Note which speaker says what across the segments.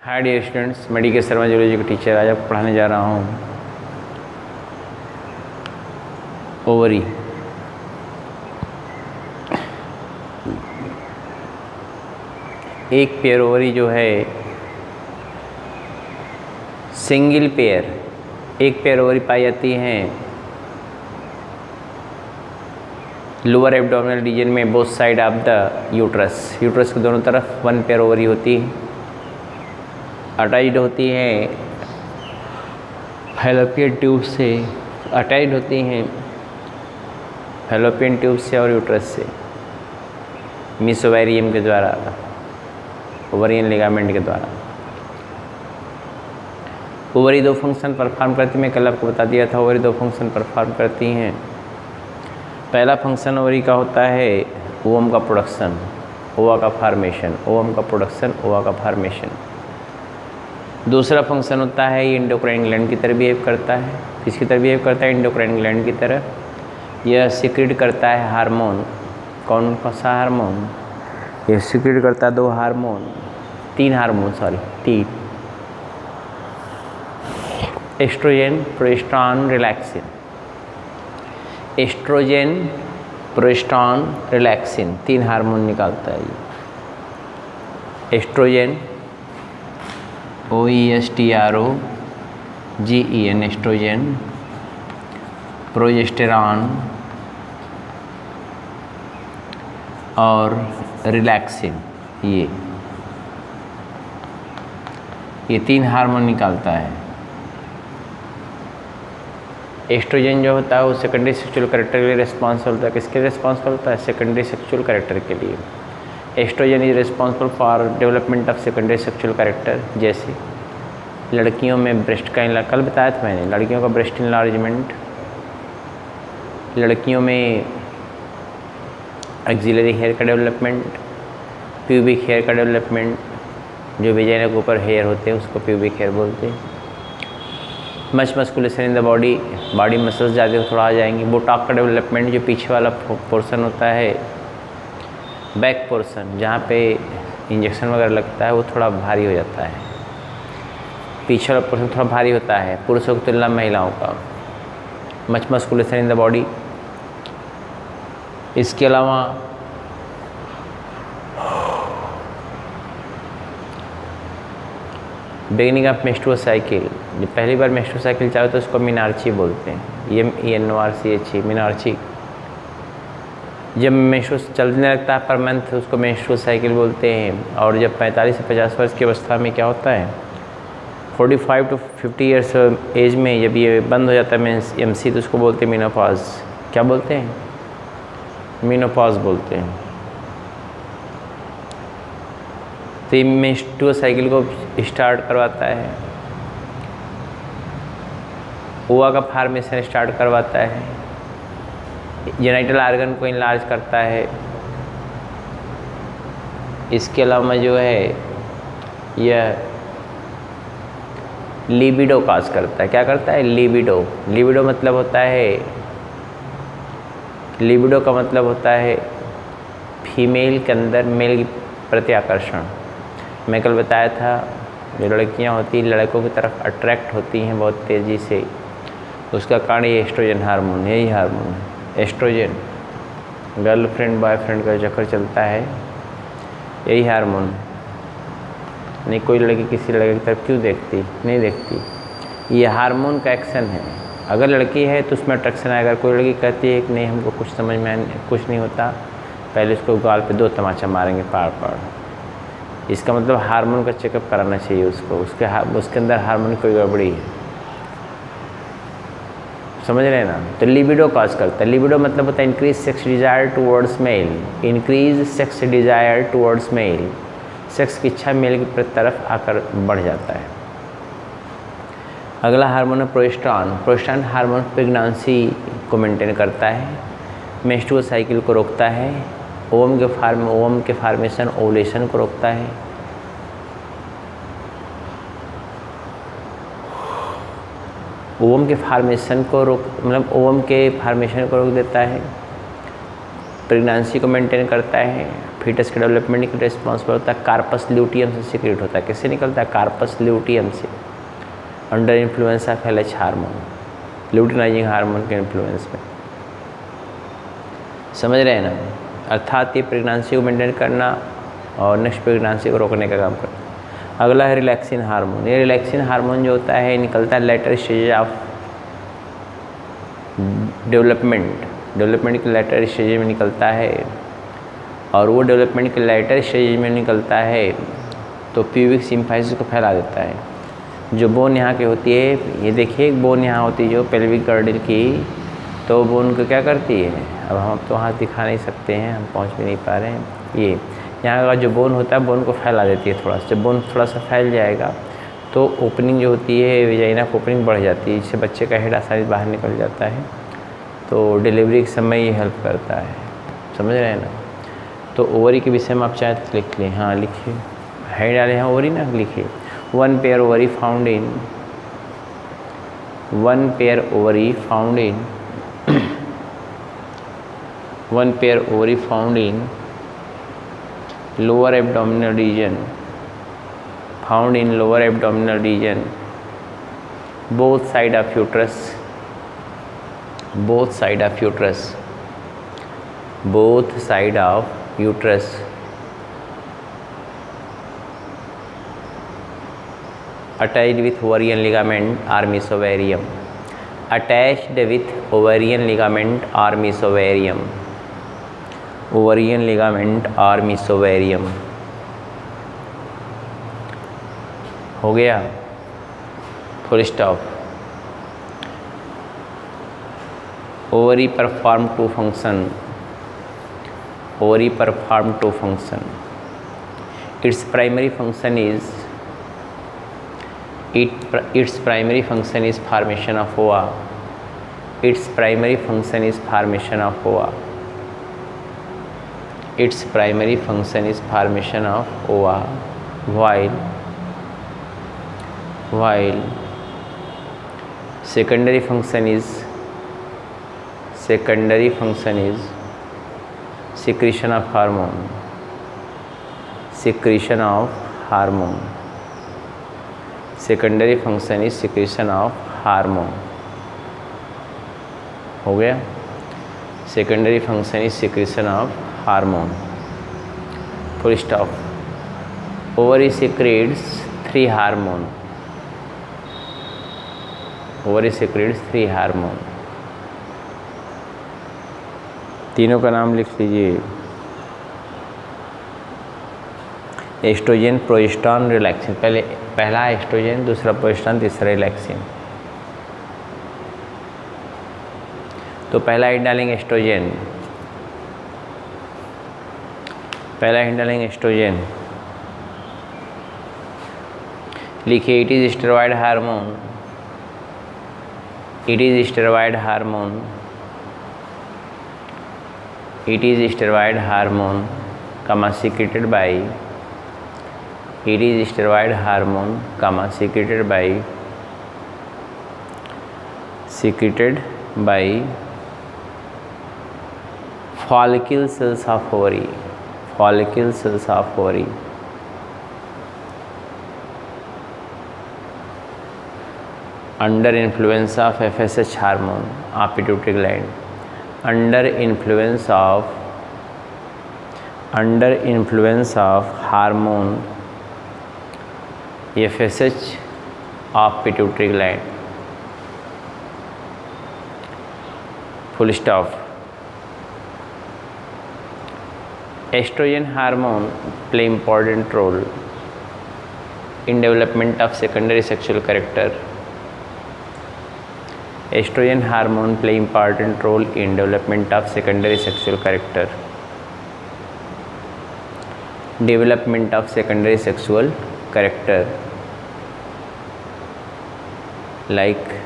Speaker 1: हाय dear students, medical Sharma zoology का teacher. आज आपको पढ़ाने जा रहा हूँ ओवरी। एक पेयर ओवरी जो है सिंगल पेयर, एक पेयर ओवरी पाई जाती हैं लोअर एब्डोमिनल रीजन में both side of the uterus. Uterus के दोनों तरफ वन पेयर ओवरी होती है, अटैच्ड होती हैं फैलोपियन ट्यूब से, अटैच्ड होती हैं फैलोपियन ट्यूब से और यूट्रस से मीसोवेरियम के द्वारा, ओवरियन लिगामेंट के द्वारा। ओवरी दो फंक्शन परफॉर्म करती, मैं कल आपको बता दिया था। ओवरी दो फंक्शन परफॉर्म करती हैं। पहला फंक्शन ओवरी का होता है ओवम का प्रोडक्शन, ओवा का फार्मेशन, ओवम का प्रोडक्शन, ओवा का फार्मेशन। दूसरा फंक्शन होता है ये इंडोक्राइन ग्लैंड की तरह बिहेव करता है। किसकी तरह बिहेव करता है? इंडोक्राइन ग्लैंड की तरह। यह सिक्रेट करता है हार्मोन। कौन सा हार्मोन? यह सिक्रेट करता है दो हार्मोन, तीन हार्मोन, तीन। Oestrogen, progesterone, relaxin. Oestrogen, progesterone, relaxin, तीन हार्मोन निकालता है ये। Oestrogen, OESTROGEN, oestrogen. प्रोजेस्टेरॉन और रिलैक्सिन, ये तीन हार्मोन निकालता है। एस्ट्रोजन जो होता है वो सेकेंडरी सेक्सुअल कैरेक्टर के लिए रिस्पॉन्सिबल होता है। किसके लिए रिस्पॉन्सिबल होता है? सेकेंडरी सेक्सुअल कैरेक्टर के लिए। Oestrogen is responsible for development of secondary sexual character, जैसे लड़कियों में ब्रेस्ट का, कल बताया था मैंने, लड़कियों का ब्रेस्ट इनलार्जमेंट, लड़कियों में एक्सिलरी हेयर का डेवलपमेंट, प्यूबिक हेयर का डेवलपमेंट, जो वेजाइना के ऊपर हेयर होते हैं उसको प्यूबिक हेयर बोलते हैं। Much musculation in the body, body muscles ज़्यादा थोड़ा आ जाएंगी। बोटॉक्स का डेवलपमेंट, जो पीछे वाला पोर्शन होता है, बैक पोर्शन जहाँ पे इंजेक्शन वगैरह लगता है, वो थोड़ा भारी हो जाता है। पीछे वाला पोर्शन थोड़ा भारी होता है पुरुषों की तुलना में महिलाओं का। Much musculation in the body. इसके अलावा बिगिनिंग ऑफ मेंस्ट्रुअल साइकिल, जब पहली बार मेंस्ट्रुअल साइकिल चालू तो उसको मिनार्ची बोलते हैं, MANORCH, मिनार्ची। जब मेंस्ट्रुअल चलने लगता है पर मंथ, उसको मेंस्ट्रुअल साइकिल बोलते हैं। और जब 45 से 50 वर्ष की अवस्था में क्या होता है, 45 to 50 ईयर्स एज में जब ये बंद हो जाता है MC, तो उसको बोलते हैं मेनोपॉज। क्या बोलते हैं? मेनोपॉज बोलते हैं। तो ये मेंस्ट्रुअल साइकिल को स्टार्ट करवाता है, ओवा का फार्मेशन स्टार्ट करवाता है, जेनिटल आर्गन को इनलार्ज करता है। इसके अलावा जो है यह लिबिडो काज करता है। क्या करता है? लिबिडो। लिबिडो मतलब होता है, लिबिडो का मतलब होता है फीमेल के अंदर मेल प्रति आकर्षण। मैं कल बताया था जो लड़कियां होती हैं लड़कों की तरफ अट्रैक्ट होती हैं बहुत तेज़ी से, उसका कारण ये एस्ट्रोजन हार्मोन, यही हार्मोन है एस्ट्रोजन। गर्लफ्रेंड बॉयफ्रेंड का चक्कर चलता है, यही हार्मोन। नहीं कोई लड़की किसी लड़के की तरफ क्यों देखती? नहीं देखती। ये हार्मोन का एक्शन है। अगर लड़की है तो उसमें अट्रैक्शन आएगा। कोई लड़की कहती है कि नहीं हमको कुछ समझ में कुछ नहीं होता, पहले उसको गाल पे 2 तमाचा मारेंगे पाड़ पाड़। इसका मतलब हार्मोन का चेकअप कराना चाहिए उसको, उसके अंदर हार्मोन की कोई गड़बड़ी है। समझ रहे हैं ना? तो लिबिडो कॉज करता है। लिबिडो मतलब होता है increase sex desire towards male, increase sex desire towards male. Sex की इच्छा मेल की तरफ आकर बढ़ जाता है। अगला हार्मोन है प्रोजेस्टेरॉन। प्रोजेस्टेरॉन हार्मोन प्रेगनेंसी को मेंटेन करता है, मेंस्ट्रुअल साइकिल को रोकता है, ओवम के फार्मेशन ओवुलेशन को रोकता है। ओवम के फार्मेशन को रोक देता है, प्रेगनेंसी को मेंटेन करता है, फीटस के डेवलपमेंट के रिस्पॉन्सिबल होता है, कार्पस ल्यूटियम से सीक्रेट होता है। किससे निकलता है? कार्पस ल्यूटियम से, under influence of LH hormone, luteinizing hormone के इन्फ्लुएंस में। समझ रहे हैं ना? अर्थात ये प्रेगनेंसी को मेंटेन करना और नेक्स्ट प्रेगनेंसी को रोकने का काम करता है। अगला है रिलैक्सिन हार्मोन। ये रिलैक्सिन हार्मोन जो होता है निकलता है लेटर स्टेज ऑफ डेवलपमेंट के लेटर स्टेज में निकलता है, और वो डेवलपमेंट के लेटर स्टेज में निकलता है तो प्यूबिक सिम्फाइसिस को फैला देता है। जो बोन यहाँ की होती है, ये देखिए एक बोन यहाँ होती है जो पेल्विक गर्डल की, तो बोन को क्या करती है, अब हम तो हाथ दिखा नहीं सकते हैं, हम पहुँच भी नहीं पा रहे हैं, ये यहाँ का जो बोन होता है बोन को फैला देती है थोड़ा सा। जब बोन थोड़ा सा फैल जाएगा तो ओपनिंग जो होती है वेजाइना की ओपनिंग बढ़ जाती है, जिससे बच्चे का हेड आसानी से बाहर निकल जाता है, तो डिलीवरी के समय ये हेल्प करता है। समझ रहे हैं ना? तो ओवरी के विषय में आप चाहे तो लिख लें। हाँ लिखिए, हेड डाले हैं ओवरी ना, लिखिए 1 pair ovary found in 1 pair ovary found in 1 pair ovary found in lower abdominal region, found in lower abdominal region, both side of uterus, both side of uterus, both side of uterus, attached with ovarian ligament or mesovarium, attached with ovarian ligament or mesovarium, ovarian ligament और mesovarium. हो गया, full stop. Ovary perform two function, ovary perform two function. It's primary function is its primary function is formation of ova, its primary function is formation of ova, its primary function is formation of ova, while secondary function is secretion of hormone, secretion of hormone, secondary function is secretion of hormone। हो गया, secondary function is secretion of hormone, full stop. Ovary secretes 3 hormone, ovary secretes 3 hormone. तीनों का नाम लिख लीजिए, oestrogen, progesterone, relaxin. पहला oestrogen, दूसरा progesterone, तीसरा रिलैक्सिन। तो पहला हिट डालेंगे एस्ट्रोजन, पहला हिट डालेंगे एस्ट्रोजन। लिखिए it is steroid hormone, it is steroid hormone, it is steroid hormone comma secreted by, it is steroid hormone comma secreted by follicle cells of ovary, follicle cells of ovary, under influence of FSH hormone of pituitary gland, under influence of hormone FSH of pituitary gland, full stop। Estrogen hormone play important role in development of secondary sexual character. Estrogen hormone play important role in development of secondary sexual character. Development of secondary sexual character like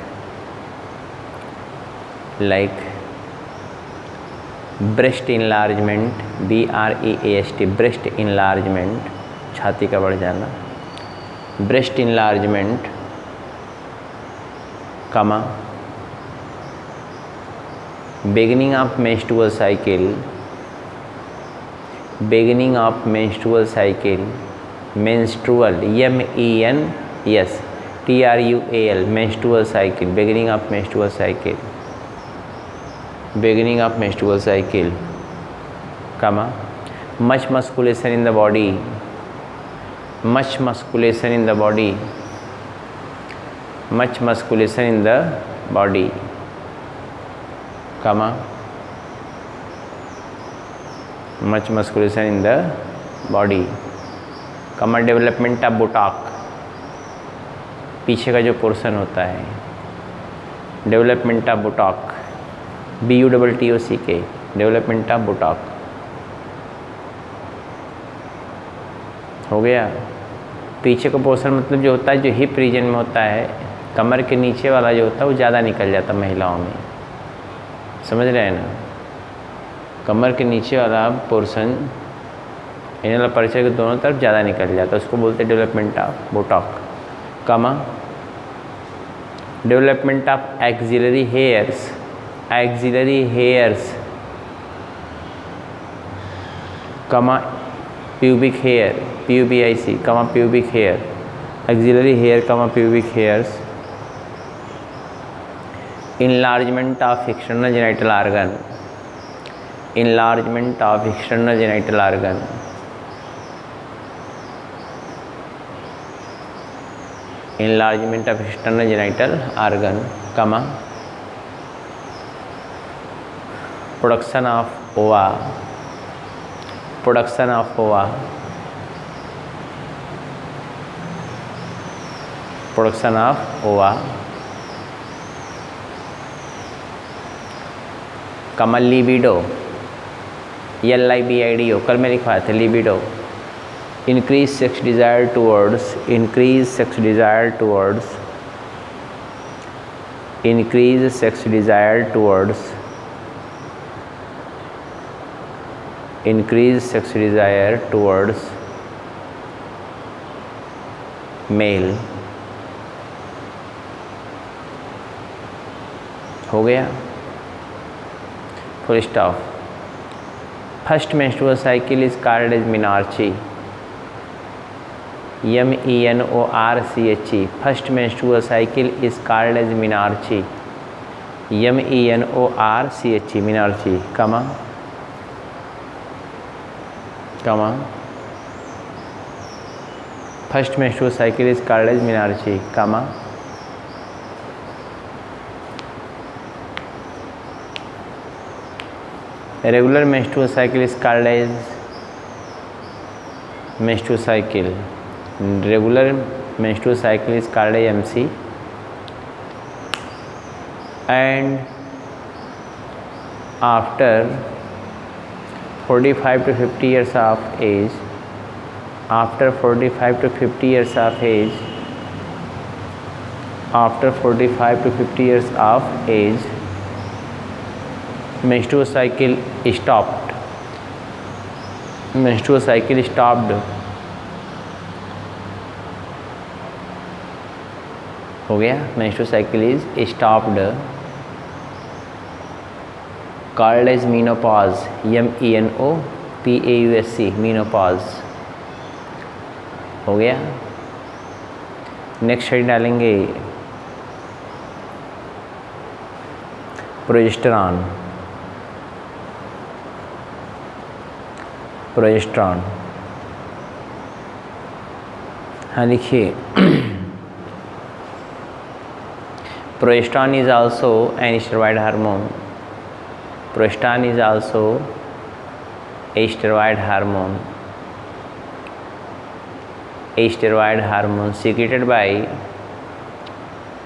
Speaker 1: breast enlargement, BREAST, breast enlargement, छाती का बढ़ जाना, breast enlargement कमा beginning of menstrual cycle, beginning of menstrual cycle, menstrual, MENS TRUAL, menstrual cycle, beginning of menstrual cycle, beginning of menstrual cycle, comma, much musculation in the body, much musculation in the body, much musculation in the body, comma, much musculation in the body, comma, development of buttock, पीछे का जो portion होता है, development of buttock, BUTTOCK, development of buttock, हो गया। पीछे का portion मतलब जो होता है, जो हिप रीजन में होता है, कमर के नीचे वाला जो होता है वो ज़्यादा निकल जाता है महिलाओं में, समझ रहे हैं ना। कमर के नीचे वाला पोर्शन इनर अपर्चर के दोनों तरफ ज़्यादा निकल जाता है, उसको बोलते हैं डेवलपमेंट ऑफ बुटॉक, कमा, development of axillary hairs, axillary hairs, कमा, pubic hair, PUBIC, comma, pubic hair, auxiliary hair, comma, pubic hairs, enlargement of external genital organ, enlargement of external genital organ, enlargement of external genital organ, comma, production of ova, production of ova, production of ova, comma, libido, LIBIDO, कल मैं लिखवाया था libido, increase sex desire towards, increase sex desire towards, increase sex desire towards, increase sex desire towards male, हो गया, full stop. First menstrual cycle is called as menarche, MENORCHE, first menstrual cycle is called as menarche, MENORCHE, menarche, comma, comma, first menstrual cycle is called as menarche, comma, regular menstrual cycle is called as menstrual cycle, regular menstrual cycle is called as MC, and after 45 to 50 years of age, after 45 to 50 years of age, after 45 to 50 years of age, menstrual cycle stopped, menstrual cycle stopped, हो गया, menstrual cycle is stopped, called as menopause, MENOPAUSE, menopause, हो गया। Next side डालेंगे progesterone, progesterone, हाँ लिखिए, progesterone is also an steroid hormone, progesterone is also a steroid hormone, A steroid hormone secreted by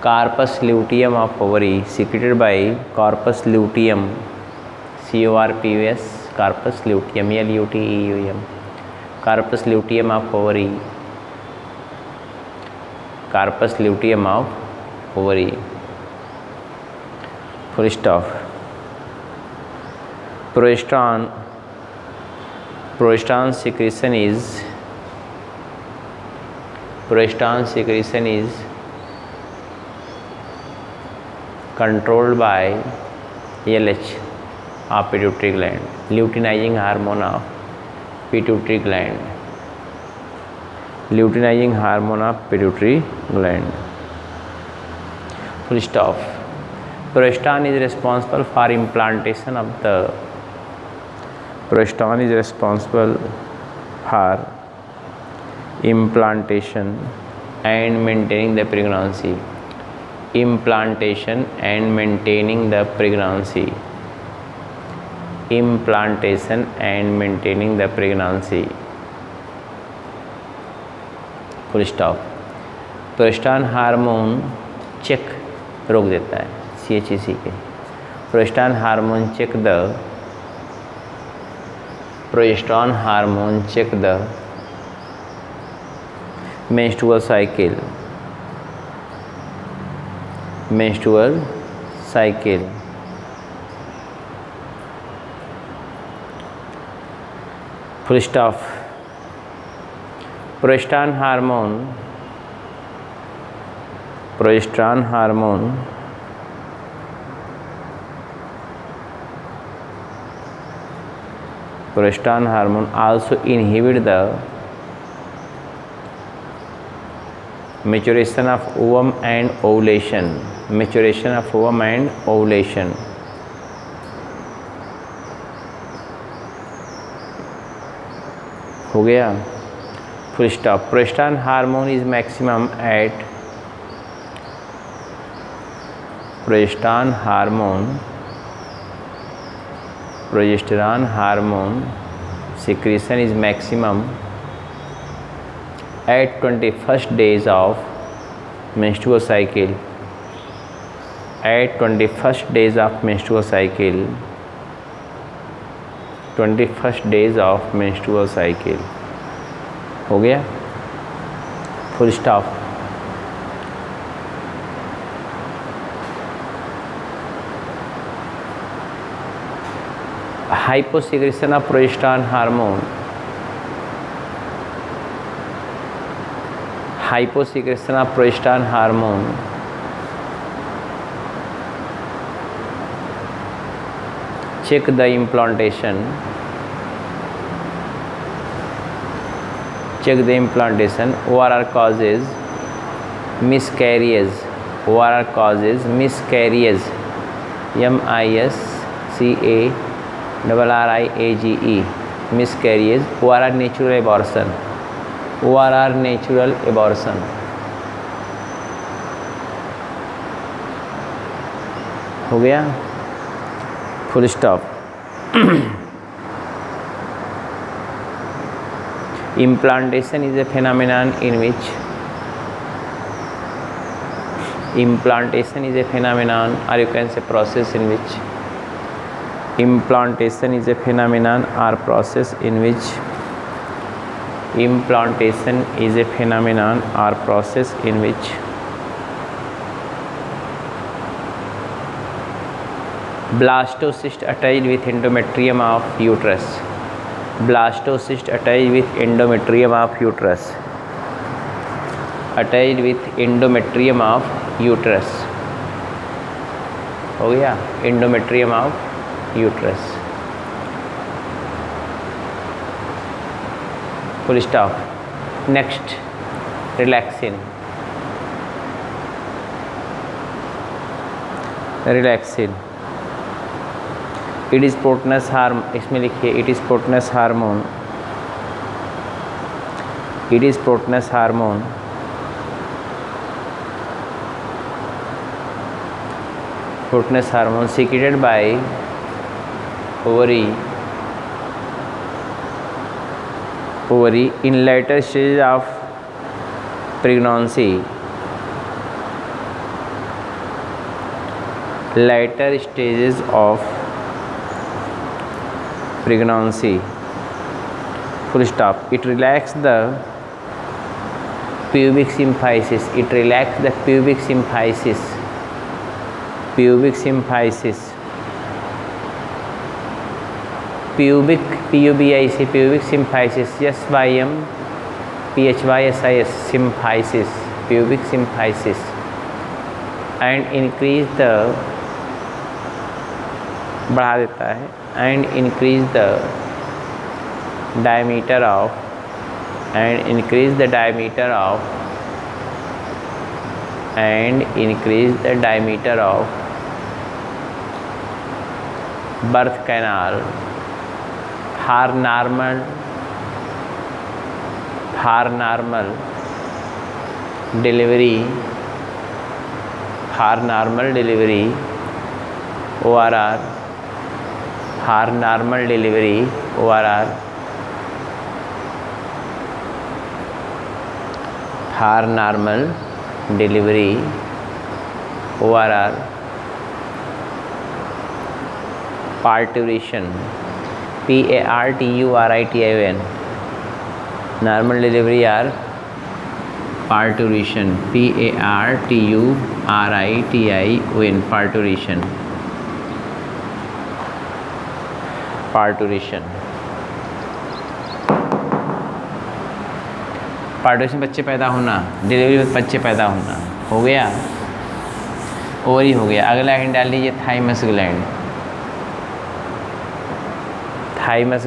Speaker 1: corpus luteum of ovary, secreted by corpus luteum, CORPUS, corpus luteum, LUTEUM, corpus luteum of ovary, corpus luteum of ovary, full stop। Progesterone, progesterone secretion is, progesterone secretion is controlled by LH of pituitary gland, luteinizing hormone of pituitary gland, luteinizing hormone of pituitary gland. Full stop. Progestin is responsible for implantation of the progestin is responsible for implantation and maintaining the pregnancy. Implantation and maintaining the pregnancy. Implantation and maintaining the pregnancy. Full stop. Progesterone hormone check रोक देता है CHEC के. Progesterone hormone check the progesterone hormone check the menstrual cycle. Menstrual cycle. Full stop. Progesterone hormone. Progesterone hormone progesterone hormone also inhibit the maturation of ovum and ovulation. Maturation of ovum and ovulation. हो गया. Full stop. Progesterone hormone is maximum at progesterone hormone secretion is maximum at 21st days of menstrual cycle. At 21st days of menstrual cycle. 21st days of menstrual cycle. हो गया. Full stop. Hyposecretion of progesterone hormone. Hyposecretion of progesterone hormone check the implantation. Check the implantation. ORR causes miscarriage. ORR causes miscarriage. MISCARRIAGE miscarriage. ORR natural abortion. ORR natural abortion. हो गया. Full stop. Implantation is a phenomenon in which implantation is a phenomenon, or you can say process in which implantation is a phenomenon or process in which implantation is a phenomenon or process in which blastocyst attached with endometrium of uterus. Blastocyst attached with endometrium of uterus. Attached with endometrium of uterus. हो गया. endometrium of uterus. Full stop. Next, relaxin. Relaxin. It is proteinous hormone. इसमें लिखिए it is proteinous hormone. It is proteinous hormone. Proteinous hormone secreted by ovary in later stages of pregnancy. Later stages of pregnancy. Full stop. It relaxes the pubic symphysis. It relaxes the pubic symphysis. Pubic symphysis. Pubic PUBIC pubic symphysis. SYMPHYSIS symphysis. Pubic symphysis. And increase the बढ़ा देता है and increase the diameter of and increase the diameter of birth canal for normal delivery ORR for normal delivery ORR for normal delivery ORR parturition PARTURITION normal delivery or parturition PARTURITION पार्टूशन बच्चे पैदा होना, delivery में बच्चे पैदा होना, हो गया, ovary हो गया। अगला हिंट डाल लीजिए थाइमस ग्लैंड। थाइमस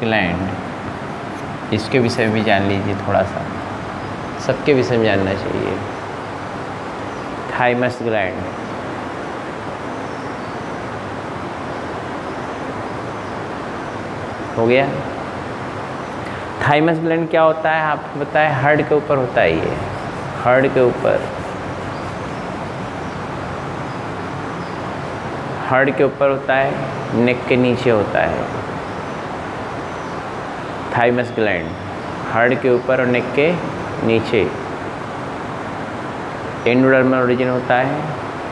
Speaker 1: ग्लैंड इसके विषय में भी जान लीजिए थोड़ा सा, सबके विषय में जानना चाहिए। थाइमस ग्लैंड हो गया। थाइमस ग्लैंड क्या होता है आपको बताया, हार्ट के ऊपर होता है। ये हार्ट के ऊपर होता है, नेक के नीचे होता है। थाइमस ग्लैंड हार्ट के ऊपर और नेक के नीचे। एंडोडर्मल ओरिजिन होता है।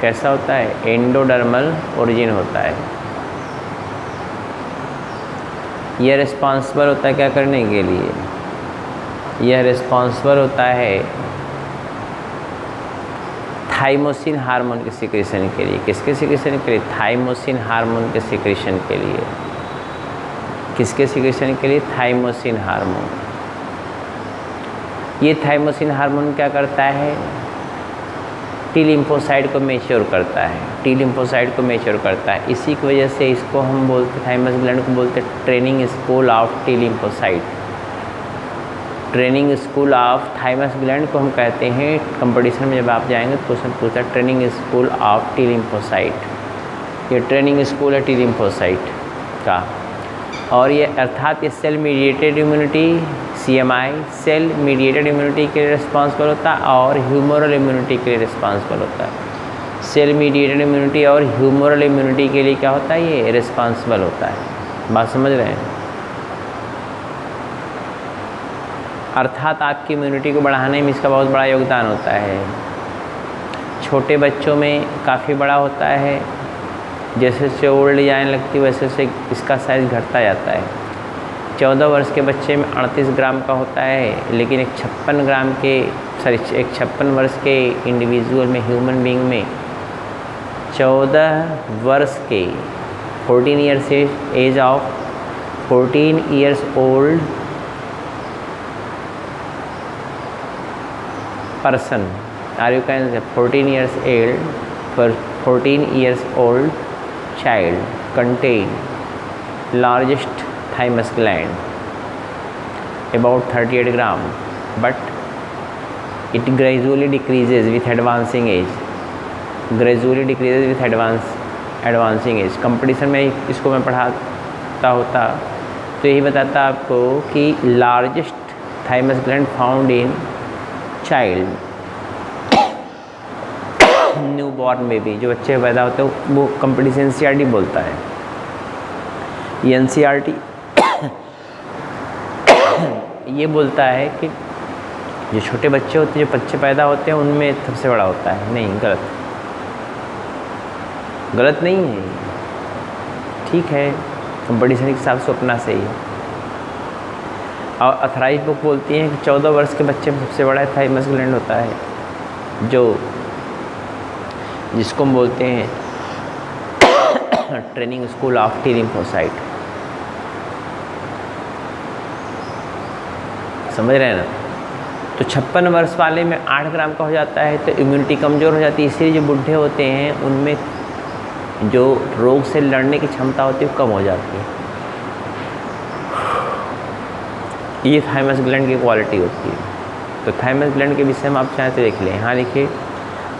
Speaker 1: कैसा होता है? एंडोडर्मल ओरिजिन होता है। यह रिस्पॉन्सिबल होता है क्या करने के लिए? यह रिस्पॉन्सिबल होता है थाइमोसिन हार्मोन के सिक्रेशन के लिए। किसके सिक्रेशन के लिए? थाइमोसिन हार्मोन के सिक्रेशन के लिए। किसके सिक्रेशन के लिए? Thymosin hormone. ये थाइमोसिन हार्मोन क्या करता है? टी लिम्फोसाइट को मैच्योर करता है। इसी की वजह से इसको हम बोलते, थाइमस ग्लैंड को बोलते training school of T lymphocyte. Training school of thymus gland को हम कहते हैं। कंपटीशन में जब आप जाएंगे तो क्वेश्चन पूछता है training school of T lymphocyte. ये ट्रेनिंग स्कूल है टी लिम्फोसाइट का। और ये अर्थात ये cell mediated immunity CMI cell mediated immunity के लिए रिस्पॉन्सिबल होता है और ह्यूमरल इम्यूनिटी के लिए रिस्पॉन्सिबल होता है। सेल मीडिएटेड इम्यूनिटी और ह्यूमरल इम्यूनिटी के लिए क्या होता है? ये रिस्पॉन्सिबल होता है। बात समझ रहे हैं? अर्थात आपकी इम्यूनिटी को बढ़ाने में इसका बहुत बड़ा योगदान होता है। छोटे बच्चों में काफ़ी बड़ा होता है, जैसे जैसे ओल्ड जाने लगती है वैसे वैसे इसका साइज़ घटता जाता है। 14 वर्ष के बच्चे में 38 ग्राम का होता है, लेकिन एक 56 वर्ष के इंडिविजुअल में, ह्यूमन बीइंग में 14 वर्ष के 14 years age of 14 years old person, or you can say 14 years old child contain largest thymus gland about 38 gram, but it gradually decreases with advancing age. Competition में इसको मैं पढ़ाता होता तो यही बताता आपको कि largest thymus gland found in child, new born baby, जो बच्चे पैदा होते हैं वो कंपटीशन NCERT बोलता है। ये NCERT ये बोलता है कि जो छोटे बच्चे होते हैं, जो बच्चे पैदा होते हैं उनमें सबसे बड़ा होता है। नहीं, गलत नहीं है, ठीक है, कंपटीशन के हिसाब से अपना सही है। और अथराइज बुक बोलती है कि 14 वर्ष के बच्चे में सबसे बड़ा थाइमस ग्लैंड होता है, जिसको हम बोलते हैं training school of T lymphocyte. समझ रहे हैं ना? तो 56 वर्ष वाले में 8 ग्राम का हो जाता है तो इम्यूनिटी कमज़ोर हो जाती है, इसलिए जो बूढ़े होते हैं उनमें जो रोग से लड़ने की क्षमता होती है वो कम हो जाती है। ये थाइमस ग्लैंड की क्वालिटी होती है। तो थाइमस ग्लैंड के विषय में आप चाहें तो देख लें। यहाँ लिखिए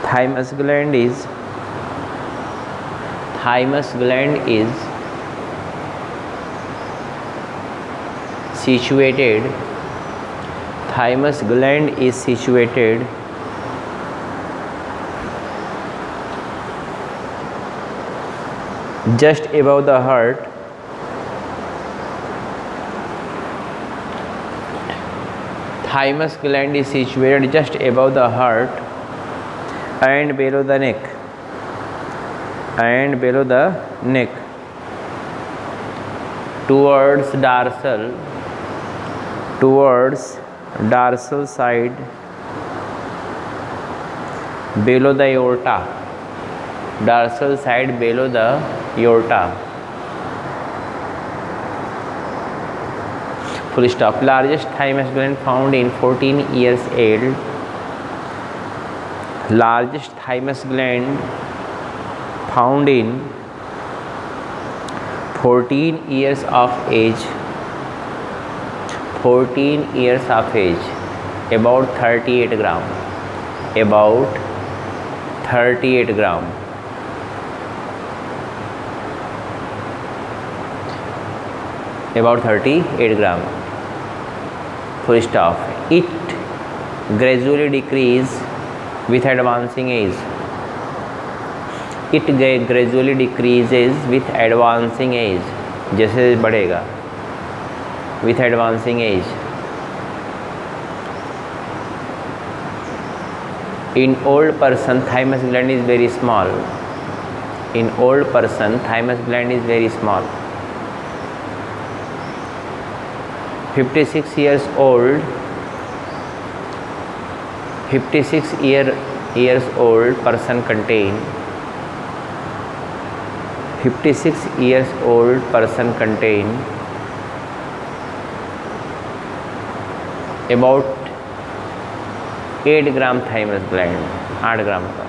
Speaker 1: thymus gland is situated just above the heart thymus gland is situated just above the heart and below the neck towards dorsal side below the aorta, dorsal side below the aorta. Full stop. Largest thymus gland found in 14 years old. Largest thymus gland found in 14 years of age. 14 years of age. About 38 gram. About 38 gram. About 38 gram. Full stop. It gradually decreases with advancing age. It gradually decreases with advancing age. जैसे बढ़ेगा with advancing age. In old person, thymus gland is very small. In old person, thymus gland is very small. 56 years old. 56 years old person contain. 56 years old person contain about 8 gram thymus gland. 8 gram का.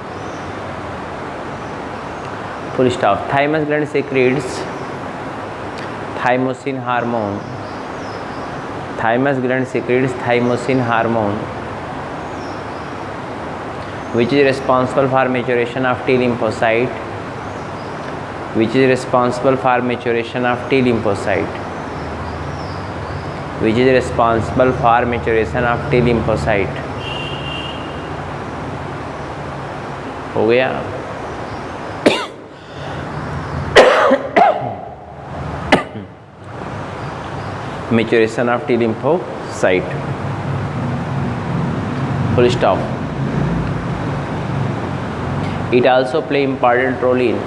Speaker 1: Full stop. Thymus gland secretes thymosin hormone. Thymus gland secretes thymosin hormone, which is responsible for maturation of T lymphocyte. Which is responsible for maturation of T lymphocyte. Which is responsible for maturation of T lymphocyte. हो गया. Maturation of T lymphocyte. Full stop. It also play important role in.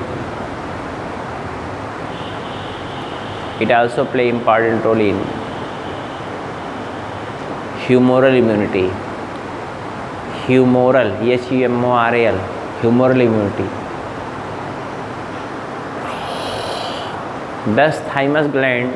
Speaker 1: It also play important role in humoral immunity. Humoral, HUMORAL, humoral immunity. Thus thymus gland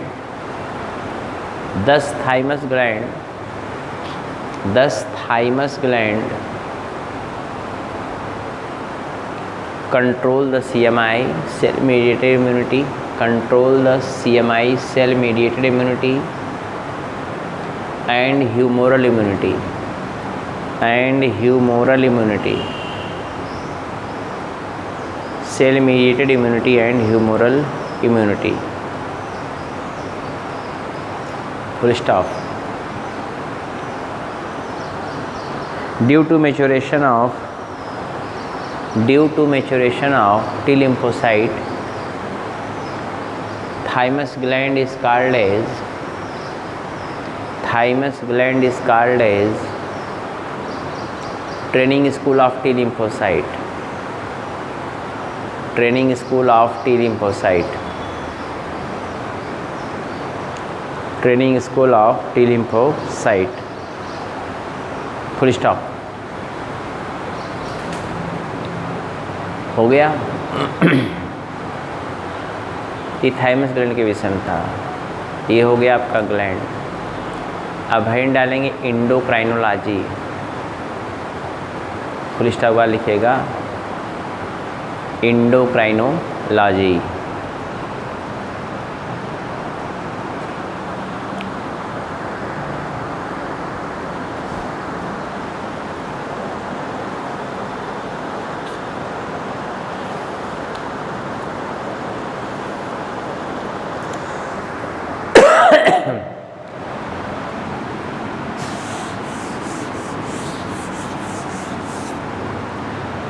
Speaker 1: control the CMI, cell mediated immunity. Control the CMI, cell mediated immunity and humoral immunity. Cell mediated immunity and humoral immunity. Full stop. Due to maturation of T lymphocyte, thymus gland is called as training school of T lymphocyte. Training school of T lymphocyte. Training school of T lymphocyte. Full stop. हो गया. ये thymus gland के विषय में था. ये हो गया आपका ग्लैंड. अब हेडिंग डालेंगे इंडोक्राइनोलॉजी, फुल स्टॉप वाला लिखिएगा इंडोक्राइनोलॉजी।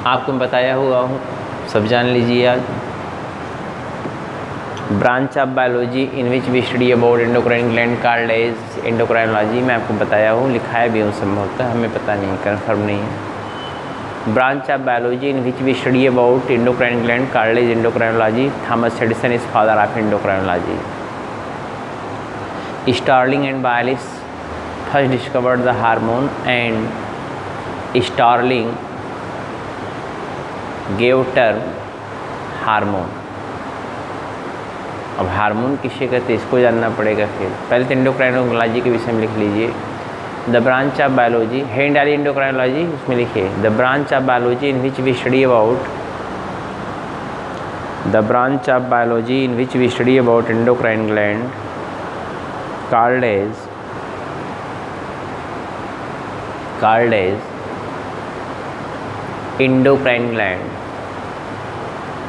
Speaker 1: आपको मैं बताया हुआ हूँ, सब जान लीजिए। आज branch of biology in which we study about endocrine gland called as endocrinology. मैं आपको बताया हूँ, लिखाया भी हूँ, संभवतः हमें पता नहीं, कन्फर्म नहीं है। Branch of biology in which we study about endocrine gland called as endocrinology. Thomas Addison is father of endocrinology. Starling and Bayliss first discovered the hormone and Starling gave term hormone. अब hormone किसे कहते हैं इसको जानना पड़ेगा। फिर पहले तो एंडोक्राइनोलॉजी के विषय में लिख लीजिए। The branch of biology, heading डालिए एंडोक्राइनोलॉजी, उसमें लिखिए the branch of biology in which we study about, the branch of biology in which we study about endocrine gland called as endocrine gland,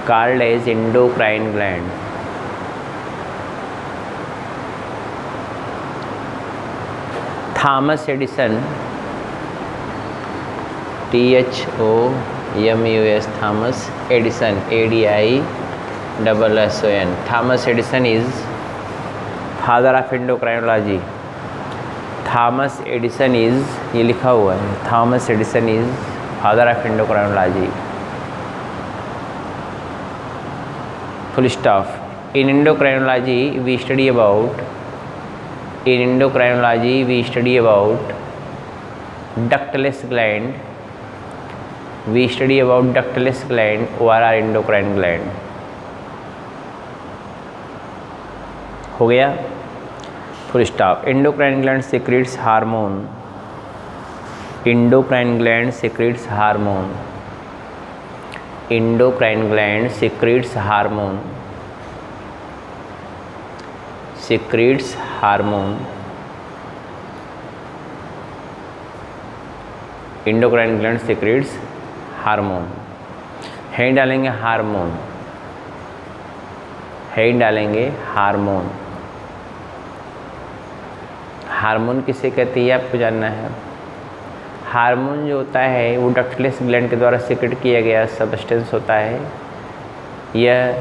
Speaker 1: called as endocrine gland। Thomas Addison, THOMUS, Thomas Addison, ADISSON। Thomas Addison is father of endocrinology. Thomas Addison is, ये लिखा हुआ है, Thomas Addison is father of endocrinology, full stop. In endocrinology we study about, in endocrinology we study about ductless gland, we study about ductless gland और or endocrine gland. हो गया, full stop. Endocrine gland secretes hormone, endocrine gland secretes hormone, endocrine gland secretes hormone, secretes hormone, endocrine gland secretes hormone. Heading डालेंगे hormone, heading डालेंगे hormone. Hormone किसे कहते हैं आपको जानना है। हार्मोन जो होता है वो डक्टलेस ग्लैंड के द्वारा सीक्रेट किया गया सब्सटेंस होता है। यह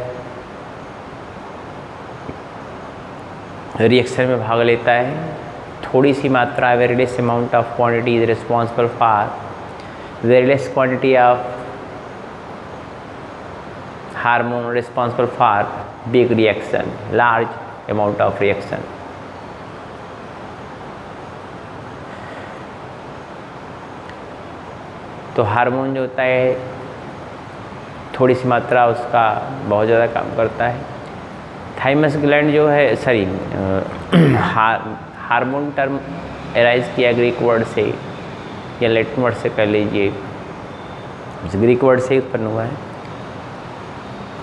Speaker 1: रिएक्शन में भाग लेता है। थोड़ी सी मात्रा, very less amount of quantity is responsible for, very less quantity of hormone responsible for big reaction, large amount of reaction. तो हार्मोन जो होता है थोड़ी सी मात्रा उसका बहुत ज़्यादा काम करता है। थाइमस ग्लैंड जो है, सॉरी, हार्मोन टर्म एराइज किया ग्रीक वर्ड से या लैटिन वर्ड से कर लीजिए, ग्रीक वर्ड से उत्पन्न हुआ है।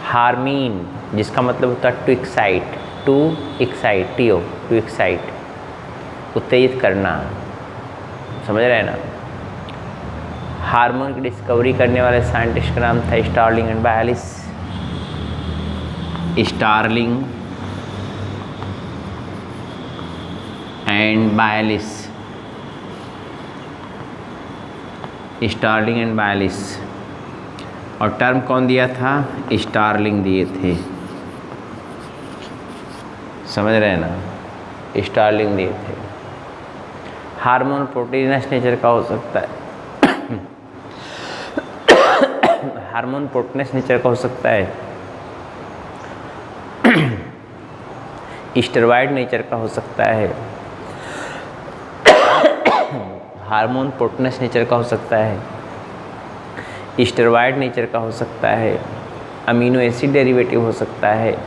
Speaker 1: हार्मीन जिसका मतलब होता है to excite, to excite, T O, to excite, उत्तेजित करना, समझ रहे हैं ना। हार्मोन की डिस्कवरी करने वाले साइंटिस्ट का नाम था Starling and Bayliss, Starling and Bayliss, Starling and Bayliss. और टर्म कौन दिया था? स्टार्लिंग दिए थे, समझ रहे हैं ना, स्टार्लिंग दिए थे। हार्मोन प्रोटीनस नेचर का हो सकता है, हार्मोन प्रोटीनस नेचर का हो सकता है, स्टेरॉइड नेचर का हो सकता है, हार्मोन प्रोटीनस नेचर का हो सकता है, स्टेरॉइड नेचर का हो सकता है, अमीनो एसिड डेरिवेटिव हो सकता है,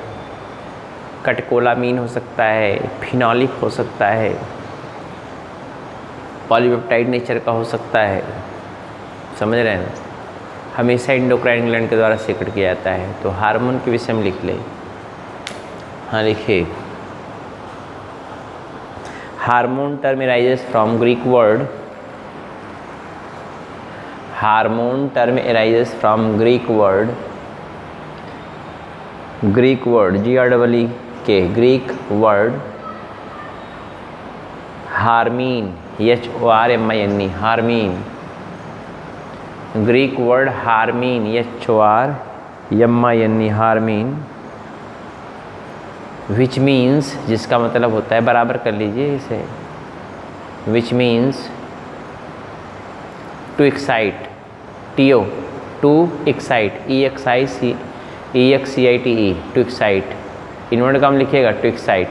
Speaker 1: कटकोलामीन हो सकता है, फिनोलिक हो सकता है, पॉलीपेप्टाइड नेचर का हो सकता है, समझ रहे हैं ना, हमेशा एंडोक्राइन ग्लैंड के द्वारा सीक्रेट किया जाता है। तो हार्मोन के विषय में लिख ले। हाँ लिखिए, hormone term arises from Greek word, hormone term arises from Greek word, Greek word GREE के Greek word hormine, HORMINE, hormine, Greek word hormine, HORMINE, hormine, which means, जिसका मतलब होता है, बराबर कर लीजिए इसे, which means to excite, TO, to excite, EXCITE, to excite, invert comma लिखिएगा, to excite,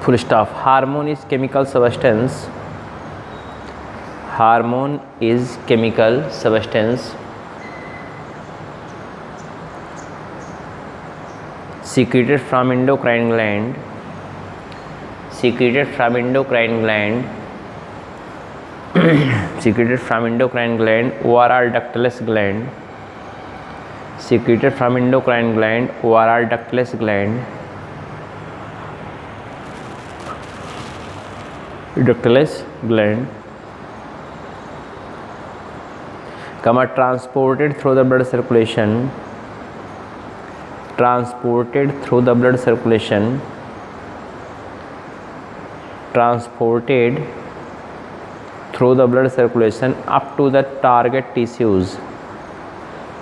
Speaker 1: full stop. Hormone is chemical substance, hormone is chemical substance secreted from endocrine gland, secreted from endocrine gland, secreted from endocrine gland, oral ductless gland, secreted from endocrine gland, oral ductless gland, ductless gland, transported through the blood circulation, transported through the blood circulation, transported through the blood circulation up to the target tissues,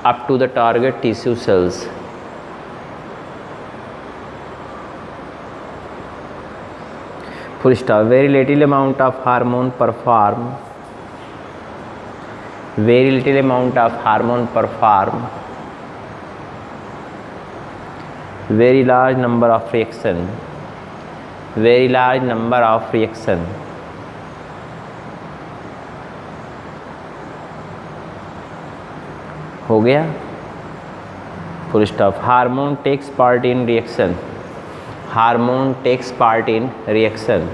Speaker 1: up to the target tissue cells. Full stop. Very little amount of hormone perform, very little amount of hormone perform very large number of reaction, very large number of reaction, हो गया, full stop. Hormone takes part in reaction, hormone takes part in reaction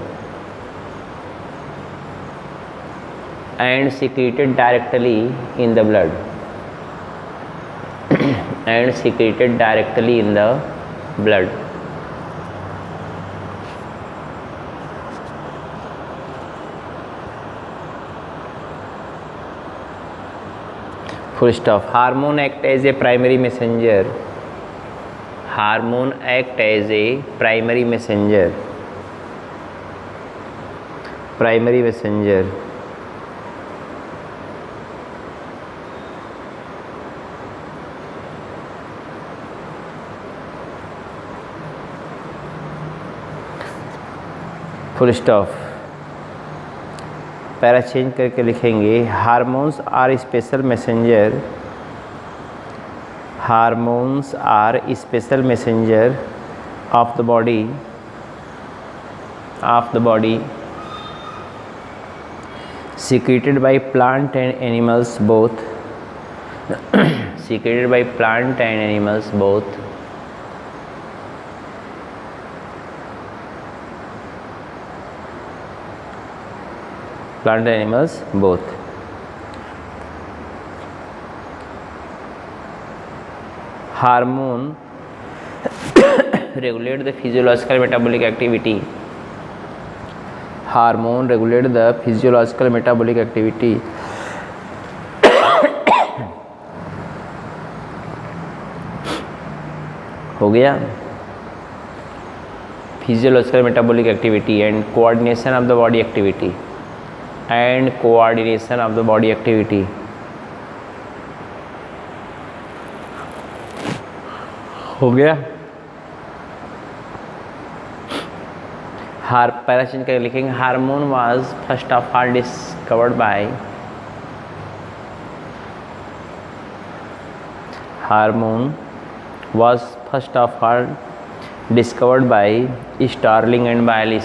Speaker 1: and secreted directly in the blood, and secreted directly in the blood. Full stop. Hormone act as a primary messenger, hormone act as a primary messenger, primary messenger full stop. Para change करके लिखेंगे, hormones are special messenger, hormones are special messenger of the body, of the body secreted by plant and animals both, secreted by plant and animals both, plant and animals both. Hormone regulate the physiological metabolic activity, hormone regulate the physiological metabolic activity, हो गया, physiological metabolic activity and coordination of the body activity, and coordination of the body activity, हो गया। पैराचिन का लिखेंगे, hormone was first of all discovered by, hormone was first of all discovered by Starling and Bayliss,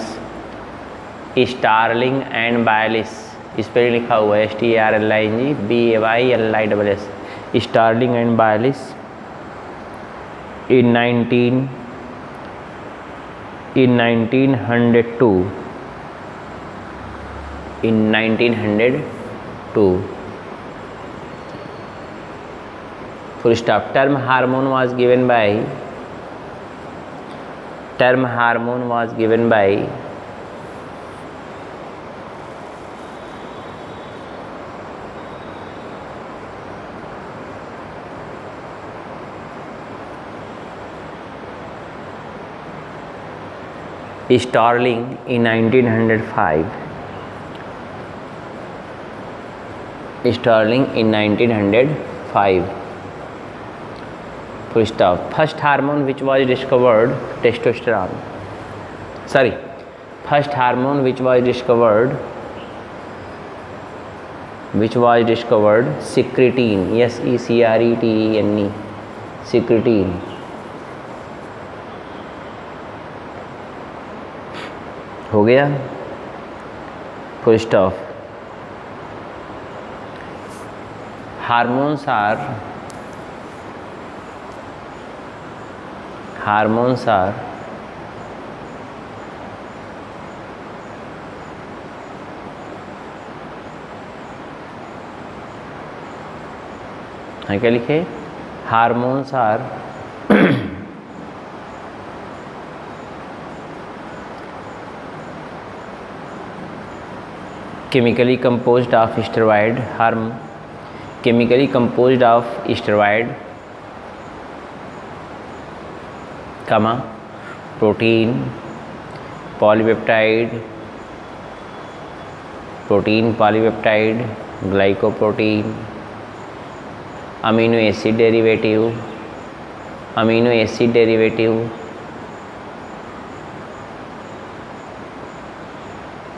Speaker 1: Starling and Bayliss, इस पर लिखा हुआ है STARLING BAYLISS, Starling and Bayliss in in 1902 in 1902 full stop. Term hormone was given by Starling in 1905. Starling in 1905. Full stop. First hormone which was discovered, testosterone. Sorry, first hormone which was discovered, secretin. secretine. Secretin. हो गया, full stop. Hormones are क्या लिखे? Hormones are chemically composed of steroid, protein, polypeptide, glycoprotein, amino acid derivative,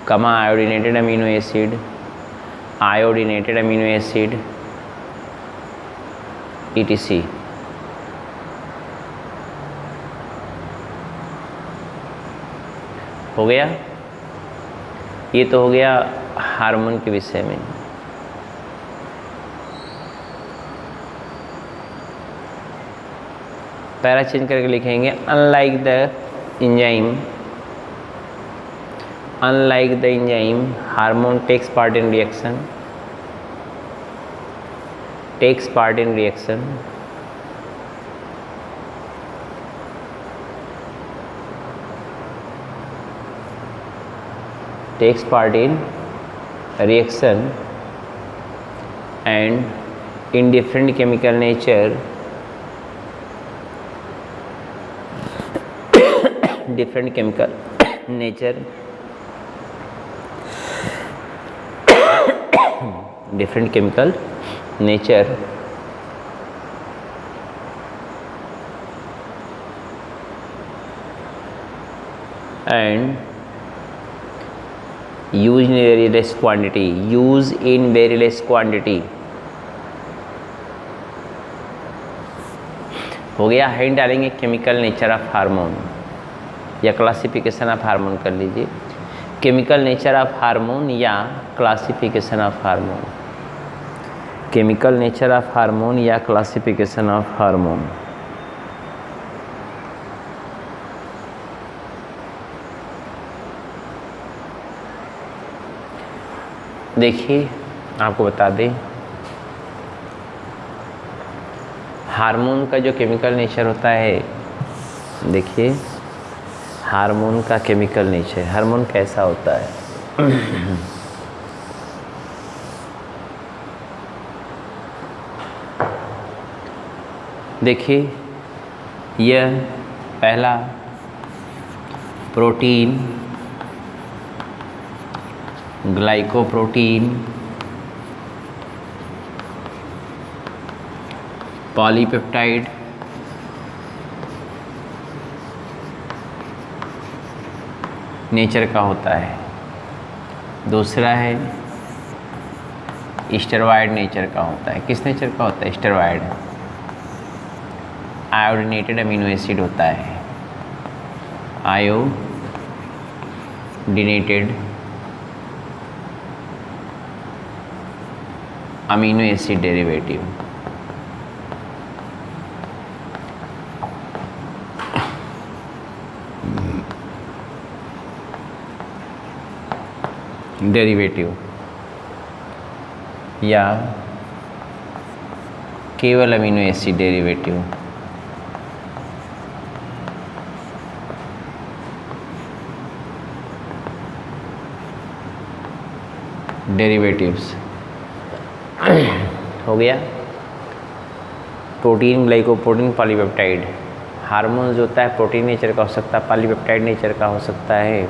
Speaker 1: iodinated amino acid, etc. हो गया. ये तो हो गया हार्मोन के विषय में. पैरा चेंज करके लिखेंगे unlike the enzyme, hormone takes part in reaction, takes part in reaction and in different chemical nature and use in very less quantity. हो गया. हिंट डालेंगे केमिकल नेचर ऑफ हार्मोन या classification of hormone कर लीजिए. Chemical nature of hormone या classification of hormone. देखिए आपको बता दें, हार्मोन का जो केमिकल नेचर होता है, देखिए हार्मोन का केमिकल नेचर, हार्मोन कैसा होता है. देखिए यह पहला प्रोटीन, ग्लाइकोप्रोटीन, पॉलीपेप्टाइड, नेचर का होता है. दूसरा है स्टेरॉयड नेचर का होता है. किस नेचर का होता है? स्टेरॉयड. आयोडीनेटेड अमीनो एसिड होता है. Iodinated amino acid derivative. Derivative या केवल अमीनो एसिड डेरिवेटिव। डेरिवेटिव्स हो गया। Protein, glycoprotein, polypeptide. हार्मोन जो होता है प्रोटीन नेचर का हो सकता है, पॉलीपेप्टाइड नेचर का हो सकता है,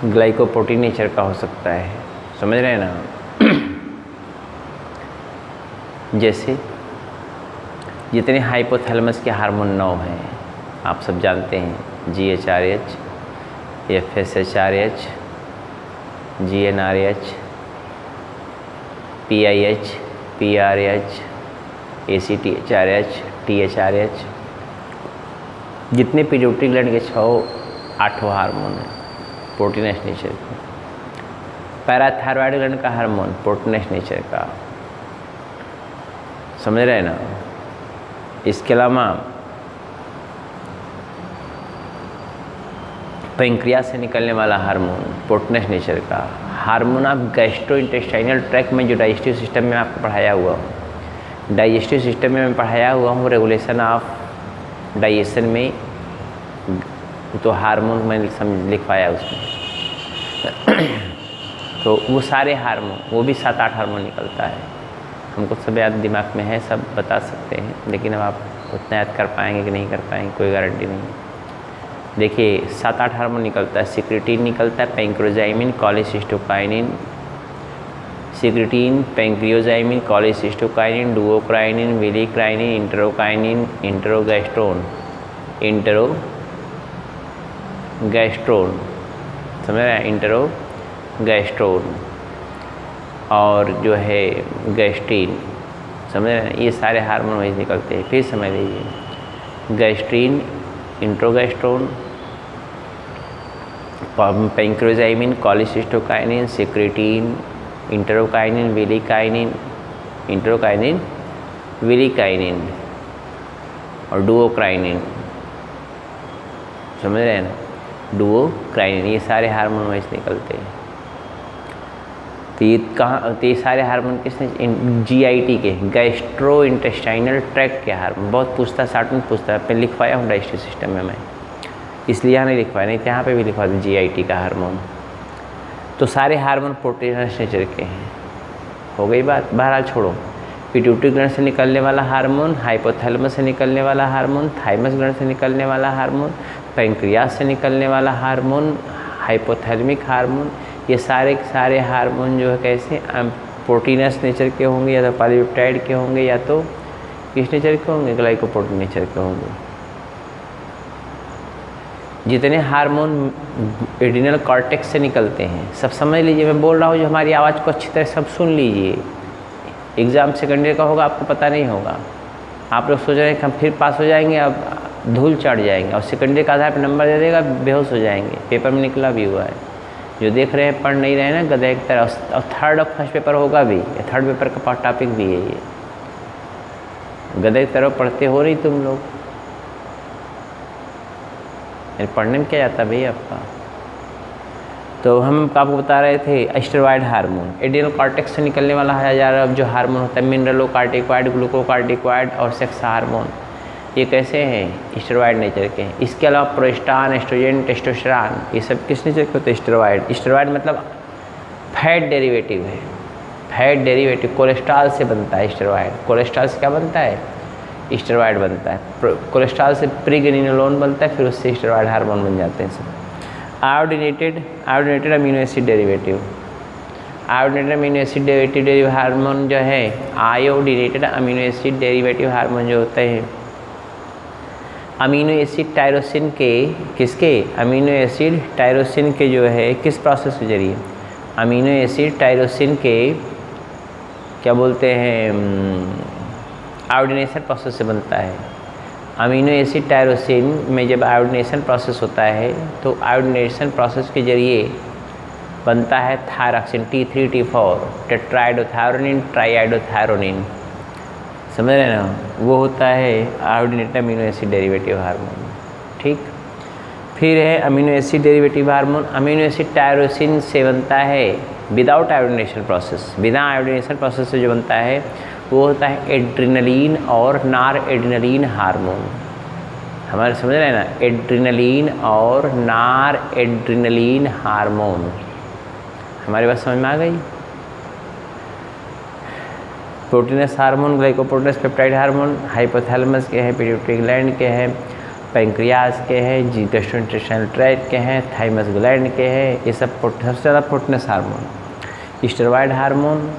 Speaker 1: ग्लाइकोप्रोटीन नेचर का हो सकता है। समझ रहे हैं ना? जैसे जितने हाइपोथैलेमस के हार्मोन 9 हैं आप सब जानते हैं, GHRH, FSHRH, GnRH, PIH, PRH, ACTHRH, THRH, जितने पिट्यूटरी ग्लैंड के 8 हार्मोन हैं प्रोटीनस नेचर के। पैराथायरॉयड ग्लैंड का हार्मोन प्रोटीनस नेचर का। समझ रहे हैं ना? इसके अलावा पेंक्रियास से निकलने वाला हार्मोन प्रोटीनस नेचर का। Hormone of gastro intestinal tract में जो डाइजेस्टिव सिस्टम में आपको पढ़ाया हुआ हूँ, डाइजेस्टिव सिस्टम में मैं पढ़ाया हुआ हूँ रेगुलेशन ऑफ डाइजेशन में, तो हार्मोन मैंने लिखवाया उसमें। तो वो सारे हार्मोन, वो भी 7-8 हार्मोन निकलता है। हमको सब याद दिमाग में है, सब बता सकते हैं, लेकिन अब आप उतना याद कर पाएंगे कि नहीं कर पाएंगे कोई गारंटी नहीं। देखिए 7-8 हार्मोन निकलता है। सिक्रेटिन निकलता है, पैंक्रोजाइमिन, कॉलिसिस्टोकाइनिन, सिक्रेटिन, पैंक्रियोजाइमिन, कॉलिसिस्टोकाइनिन, डुओक्राइनिन, विलिक्राइनिन, इंटरोकाइनिन, इंटरोगैस्ट्रोन, समझ रहे हैं? इंटरोगैस्ट्रोन और जो है गैस्ट्रीन, समझ रहे हैं? ये सारे हार्मोन वही निकलते हैं। फिर समझ लीजिए, गैस्ट्रीन, इंट्रोगैस्ट्रोन, पैंक्रोजाइमिन, कॉलिसिस्टोकाइनिन, सिक्रेटिन, इंटरोकाइनिन, विलिकाइनिन और डुओक्राइनिन। समझ रहे हैं ना? डुओक्राइनिन, ये सारे हार्मोन वहीं से निकलते हैं। तो ये सारे हार्मोन किसने? GIT के, गैस्ट्रो इंटेस्टाइनल ट्रैक्ट के हार्मोन। बहुत पूछता, 60 में पूछता है। मैं लिखवाया हूँ डाइजेस्टिव सिस्टम में मैं, इसलिए यहाँ नहीं लिखवाया, नहीं तो यहाँ पे भी लिखवा दूँ GIT का हार्मोन। तो सारे हार्मोन प्रोटीनस नेचर के हैं। हो गई बात। बहरहाल छोड़ो। पिट्यूटरी ग्लैंड से निकलने वाला हार्मोन, हाइपोथैलेमस से निकलने वाला हार्मोन, थाइमस ग्लैंड से निकलने वाला हार्मोन, पैंक्रियास से निकलने वाला हार्मोन, हाइपोथैलेमिक हार्मोन, ये सारे हार्मोन जो है कैसे प्रोटीनस नेचर के होंगे, या तो पॉलीपेप्टाइड के होंगे, या तो किस नेचर के होंगे? ग्लाइकोप्रोटीन नेचर के होंगे। जितने हार्मोन एड्रिनल कॉर्टेक्स से निकलते हैं सब समझ लीजिए। मैं बोल रहा हूँ, जो हमारी आवाज़ को अच्छी तरह सब सुन लीजिए। एग्ज़ाम सेकेंड ईयर का होगा, आपको पता नहीं होगा। आप लोग सोच रहे हैं कि हम फिर पास हो जाएंगे, अब धूल चढ़ जाएंगे और सेकेंड ईयर के आधार पर नंबर दे देगा, बेहोश हो जाएंगे। पेपर में निकला भी हुआ है। जो देख रहे हैं, पढ़ नहीं रहे हैं ना गधे की तरह। और थर्ड और फर्स्ट पेपर होगा भी, थर्ड पेपर का टॉपिक भी है ये। गधे की तरह पढ़ते हो रही तुम लोग। पढ़ने में क्या जाता है भाई आपका? तो हम आपको बता रहे थे स्टेरॉयड हार्मोन, एड्रिनल कॉर्टेक्स से निकलने वाला है जो हार्मोन होता है, मिनरलोकार्टिकॉइड, ग्लूकोकार्टिकॉइड और सेक्स हार्मोन। ये कैसे हैं? स्टेरॉयड नेचर के हैं। इसके अलावा प्रोस्टान, एस्ट्रोजन, टेस्टोस्टेरोन, ये सब किस नेचर के होते हैं? स्टेरॉयड। स्टेरॉयड मतलब फैट डेरिवेटिव है। फैट डेरिवेटिव कोलेस्ट्रॉल से बनता है स्टेरॉयड। कोलेस्ट्रॉल से क्या बनता है? स्टेरॉयड बनता है। कोलेस्ट्रॉल से प्रीग्रेनिलोन बनता है, फिर उससे स्टेरॉयड हार्मोन बन जाते हैं सब। Iodinated amino acid derivative. Iodinated amino acid derivative hormone जो है, iodinated amino acid derivative hormone जो होते हैं, अमीनो एसिड टायरोसिन के, किसके? अमीनो एसिड टायरोसिन के जो है किस प्रोसेस के जरिए? अमीनो एसिड टायरोसिन के क्या बोलते हैं? आयोडीनेशन प्रोसेस से बनता है। अमीनो एसिड टायरोसिन में जब आयोडीनेशन प्रोसेस होता है तो आयोडीनेशन प्रोसेस के जरिए बनता है थायरॉक्सिन, T3, T4, टेट्राइडोथायरोनिन, ट्राइआइडोथायरोनिन। समझ रहे हैं ना? वो होता है iodinated amino acid derivative hormone. ठीक। फिर है amino acid derivative hormone. Amino acid tyrosine से बनता है विदाउट आयोडीनेशन प्रोसेस, बिना आयोडीनेशन प्रोसेस से जो बनता है वो होता है एड्रिनलिन और नार एड्रिनलिन हार्मोन। हमारे समझ रहे हैं ना, एड्रिनलिन और नार एड्रिनलिन हार्मोन। हमारी बात समझ में आ गई। Proteinous hormone, glycoproteinous peptide hormone hypothalamus के हैं, पिट्यूटरी ग्लैंड के हैं, पैंक्रियाज के हैं, जी गैस्ट्रोइंटेस्टाइनल ट्रैक्ट के हैं, थाइमस ग्लैंड के हैं। ये सब सबसे ज़्यादा proteinous hormone. Steroid hormone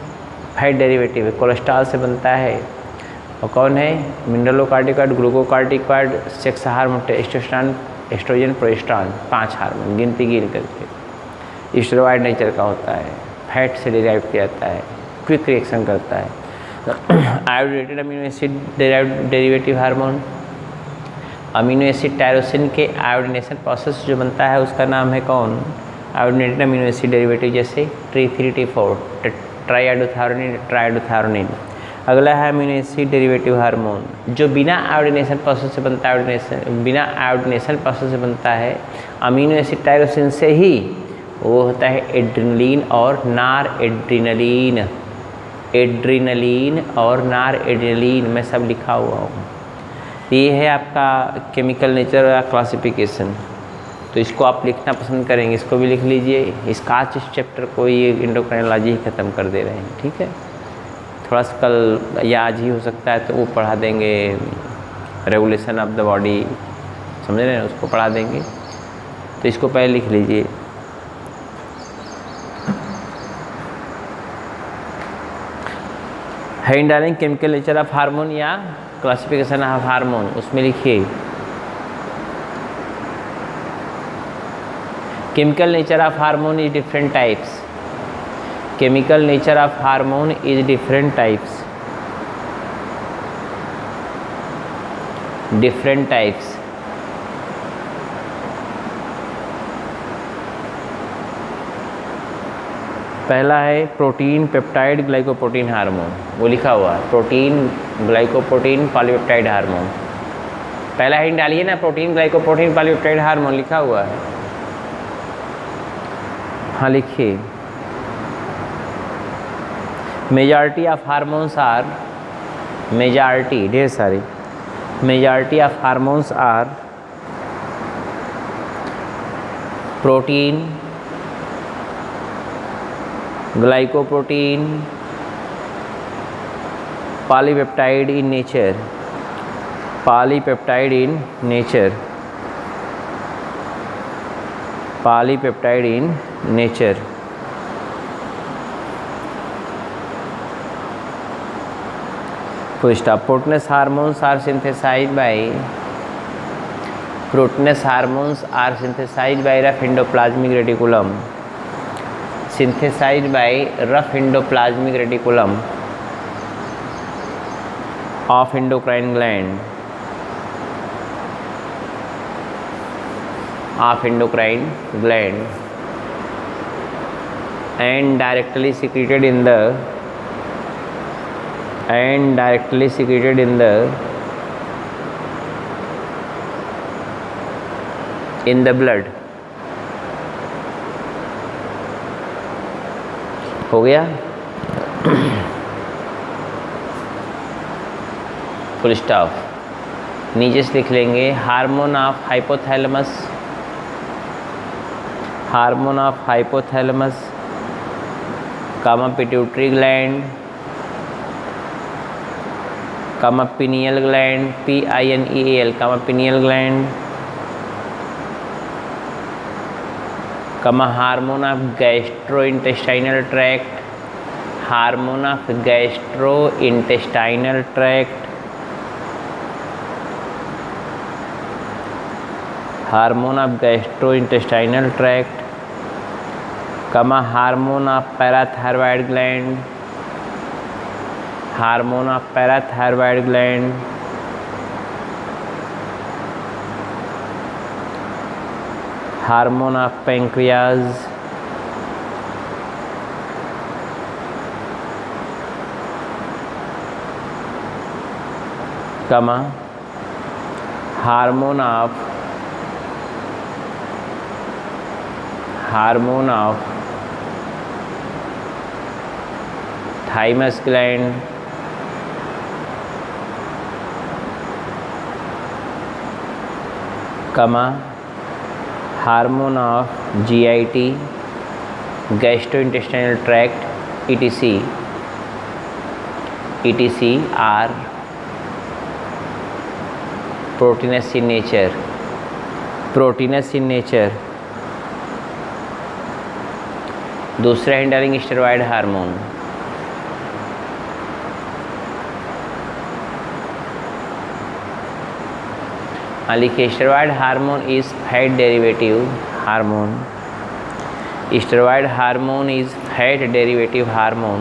Speaker 1: fat derivative है, कोलेस्ट्रॉल से बनता है। और कौन है? Mineralocorticoid, glucocorticoid, sex hormone, testosterone, estrogen, progesterone, 5 hormone गिनती गिन करके। स्टेरॉयड नेचर का होता है, फैट से डिराइव किया जाता है, क्विक रिएक्शन करता है। Iodated amino acid derivative hormone, amino acid tyrosine के आयोडीनेशन प्रोसेस जो बनता है उसका नाम है कौन? आयोडीनेटेड अमीनो एसिड डेरिवेटिव, जैसे T3 T4 ट्राइएडोथायोनिन, ट्राइएडोथायोनिन। अगला है अमीनो एसिड डेरिवेटिव हार्मोन जो बिना आयोडीनेशन प्रोसेस से बनता है, बिना आयोडीनेशन प्रोसेस से बनता है अमीनो एसिड टायरोसिन से ही, वो होता है एड्रिनलिन और नार एड्रिनलिन। एड्रिनलिन और नार एड्रिनलिन में सब लिखा हुआ हूँ। ये है आपका केमिकल नेचर या क्लासिफिकेशन। तो इसको आप लिखना पसंद करेंगे, इसको भी लिख लीजिए। इसका आज इस चैप्टर को ये एंडोक्राइनोलॉजी ही ख़त्म कर दे रहे हैं, ठीक है। थोड़ा सा कल या आज ही हो सकता है तो वो पढ़ा देंगे, रेगुलेशन ऑफ द बॉडी, समझ रहे हैं, उसको पढ़ा देंगे। तो इसको पहले लिख लीजिए। हेडिंग डालेंगे केमिकल नेचर ऑफ हार्मोन या क्लासिफिकेशन ऑफ हार्मोन, उसमें लिखिए chemical nature of hormone is different types. Chemical nature of hormone is different types. Different types. पहला है प्रोटीन पेप्टाइड ग्लाइकोप्रोटीन हार्मोन, वो लिखा हुआ है प्रोटीन ग्लाइकोप्रोटीन पॉलीपेप्टाइड हार्मोन। पहला हेडिंग डालिए ना, प्रोटीन ग्लाइकोप्रोटीन पॉलीपेप्टाइड हार्मोन लिखा हुआ है। हाँ लिखिए। Majority of hormones are, majority ढेर सारे, majority of hormones are protein glycoprotein polypeptide in nature, polypeptide in nature, polypeptide in nature. Full stop. Proteinous hormones are synthesized by, proteinous hormones are synthesized by rough endoplasmic reticulum, synthesized by rough endoplasmic reticulum of endocrine gland, of endocrine gland, and directly secreted in the, and directly secreted in the, in the blood। हो गया। Full stop. नीचे से लिख लेंगे hormone of hypothalamus, hormone of hypothalamus, comma pituitary gland, comma pineal gland, PINEAL, comma pineal gland, comma hormone of gastro intestinal tract, hormone of gastro intestinal tract, hormone of gastro intestinal tract, comma hormone of parathyroid gland, hormone of parathyroid gland, hormone of pancreas, comma hormone of, hormone of thymus gland, comma hormone of GIT, gastrointestinal tract, etc are proteinous in nature। दूसरा इंडरिंग steroid hormone, लिखिए steroid hormone is fat derivative hormone. Steroid hormone is fat derivative hormone.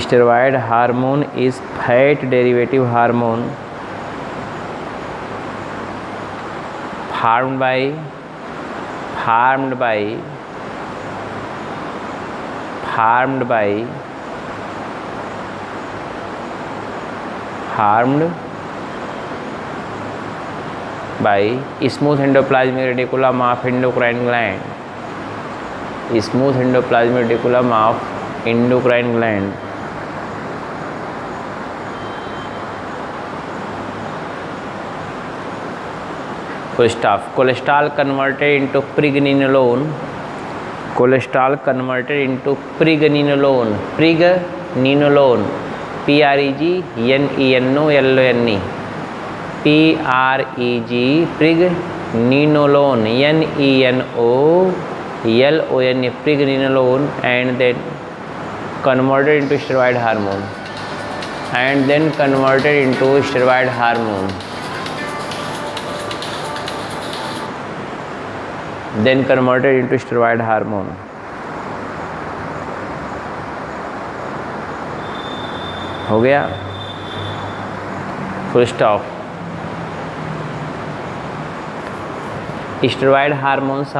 Speaker 1: Steroid hormone is fat derivative hormone farmed by smooth endoplasmic reticulum of endocrine gland, smooth endoplasmic reticulum of endocrine gland। full stop। cholesterol converted into pregnenolone, cholesterol converted into pregnenolone, pregnenolone, pregnenolone, pregnenolone, nenolone, pregnenolone, and then converted into steroid hormone, हो गया, full stop. Steroid hormones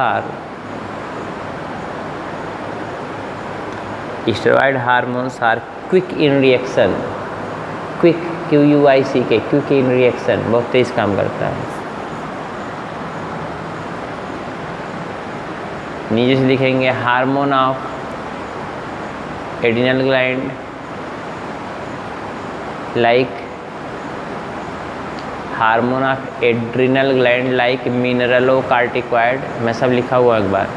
Speaker 1: are quick in reaction, quick QUICK, quick in reaction, बहुत तेज काम करता है। नीचे से लिखेंगे hormone of adrenal gland, like hormone of adrenal gland like mineralocorticoid, मैं सब लिखा हुआ एक बार,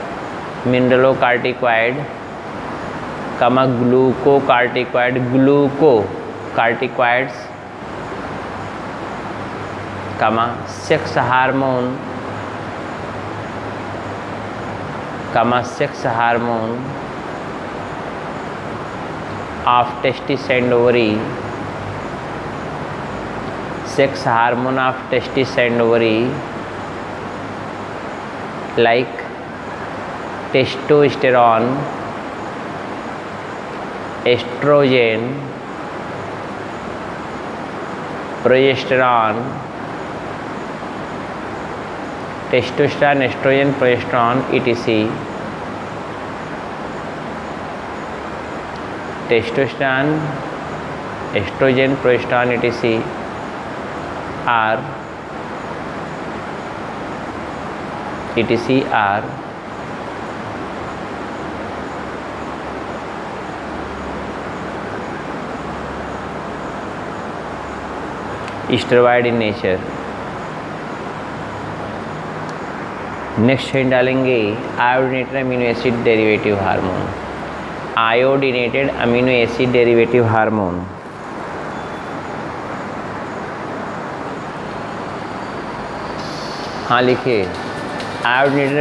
Speaker 1: मिनरलोकार्टिकॉइड, कमा ग्लूकोकार्टिकॉइड, ग्लूकोकार्टिकॉइड्स, कमा sex hormone of testis and ovary, sex hormone of testis and ovary like testosterone, estrogen, progesterone, testosterone, estrogen, progesterone, etc. testosterone, estrogen, progesterone, etc. are steroid in nature. Next head डालेंगे iodinated amino acid derivative hormone, iodinated amino acid derivative hormone. हाँ लिखिए iodinated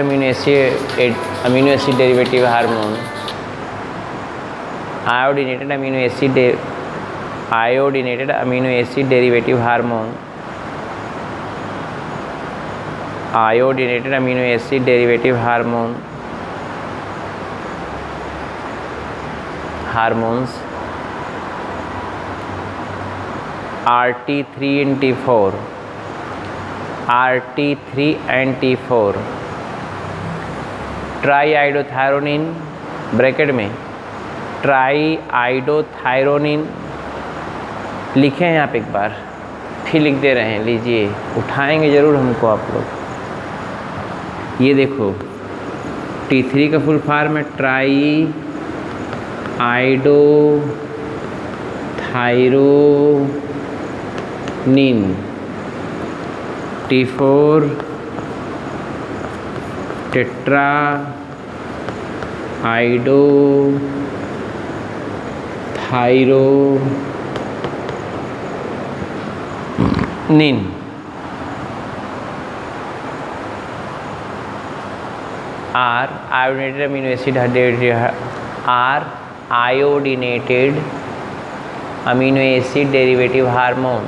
Speaker 1: amino acid derivative hormone, iodinated amino acid derivative hormone, iodinated amino acid derivative hormone, hormones RT3 and T4, RT3 and T4, triiodothyronine, bracket में triiodothyronine लिखे हैं आप एक बार, फिर लिख दे रहे हैं, लीजिए उठाएंगे ज़रूर हमको आप लोग। ये देखो T3 का फुल फॉर्म है iodothyronine, T4 tetra iodothyronine. Are iodinated amino acid amino acid derivative hormone,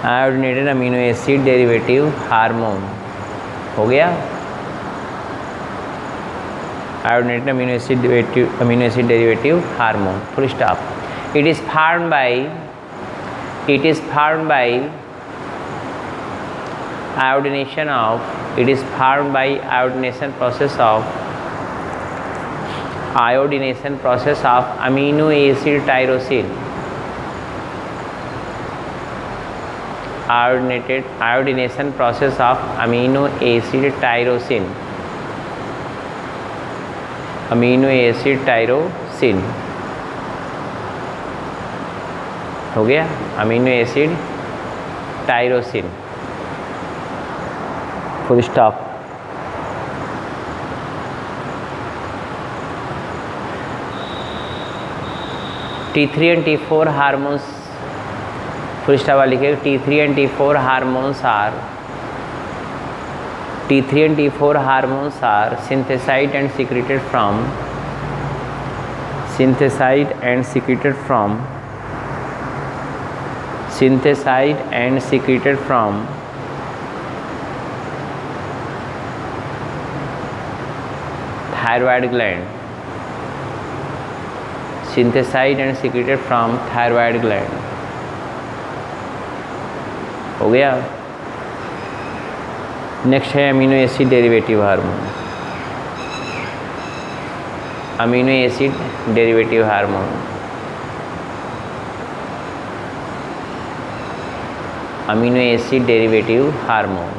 Speaker 1: iodinated amino acid derivative hormone. हो गया, iodinated amino acid derivative hormone, full stop. It is formed by iodination process of amino acid tyrosine, iodination process of amino acid tyrosine, हो गया, amino acid tyrosine, full stop. T3 and T4 hormones, full stop वाला लिखिएगा। T3 and T4 hormones are synthesized and secreted from thyroid gland, हो गया। Next है amino acid derivative hormone, amino acid derivative hormone,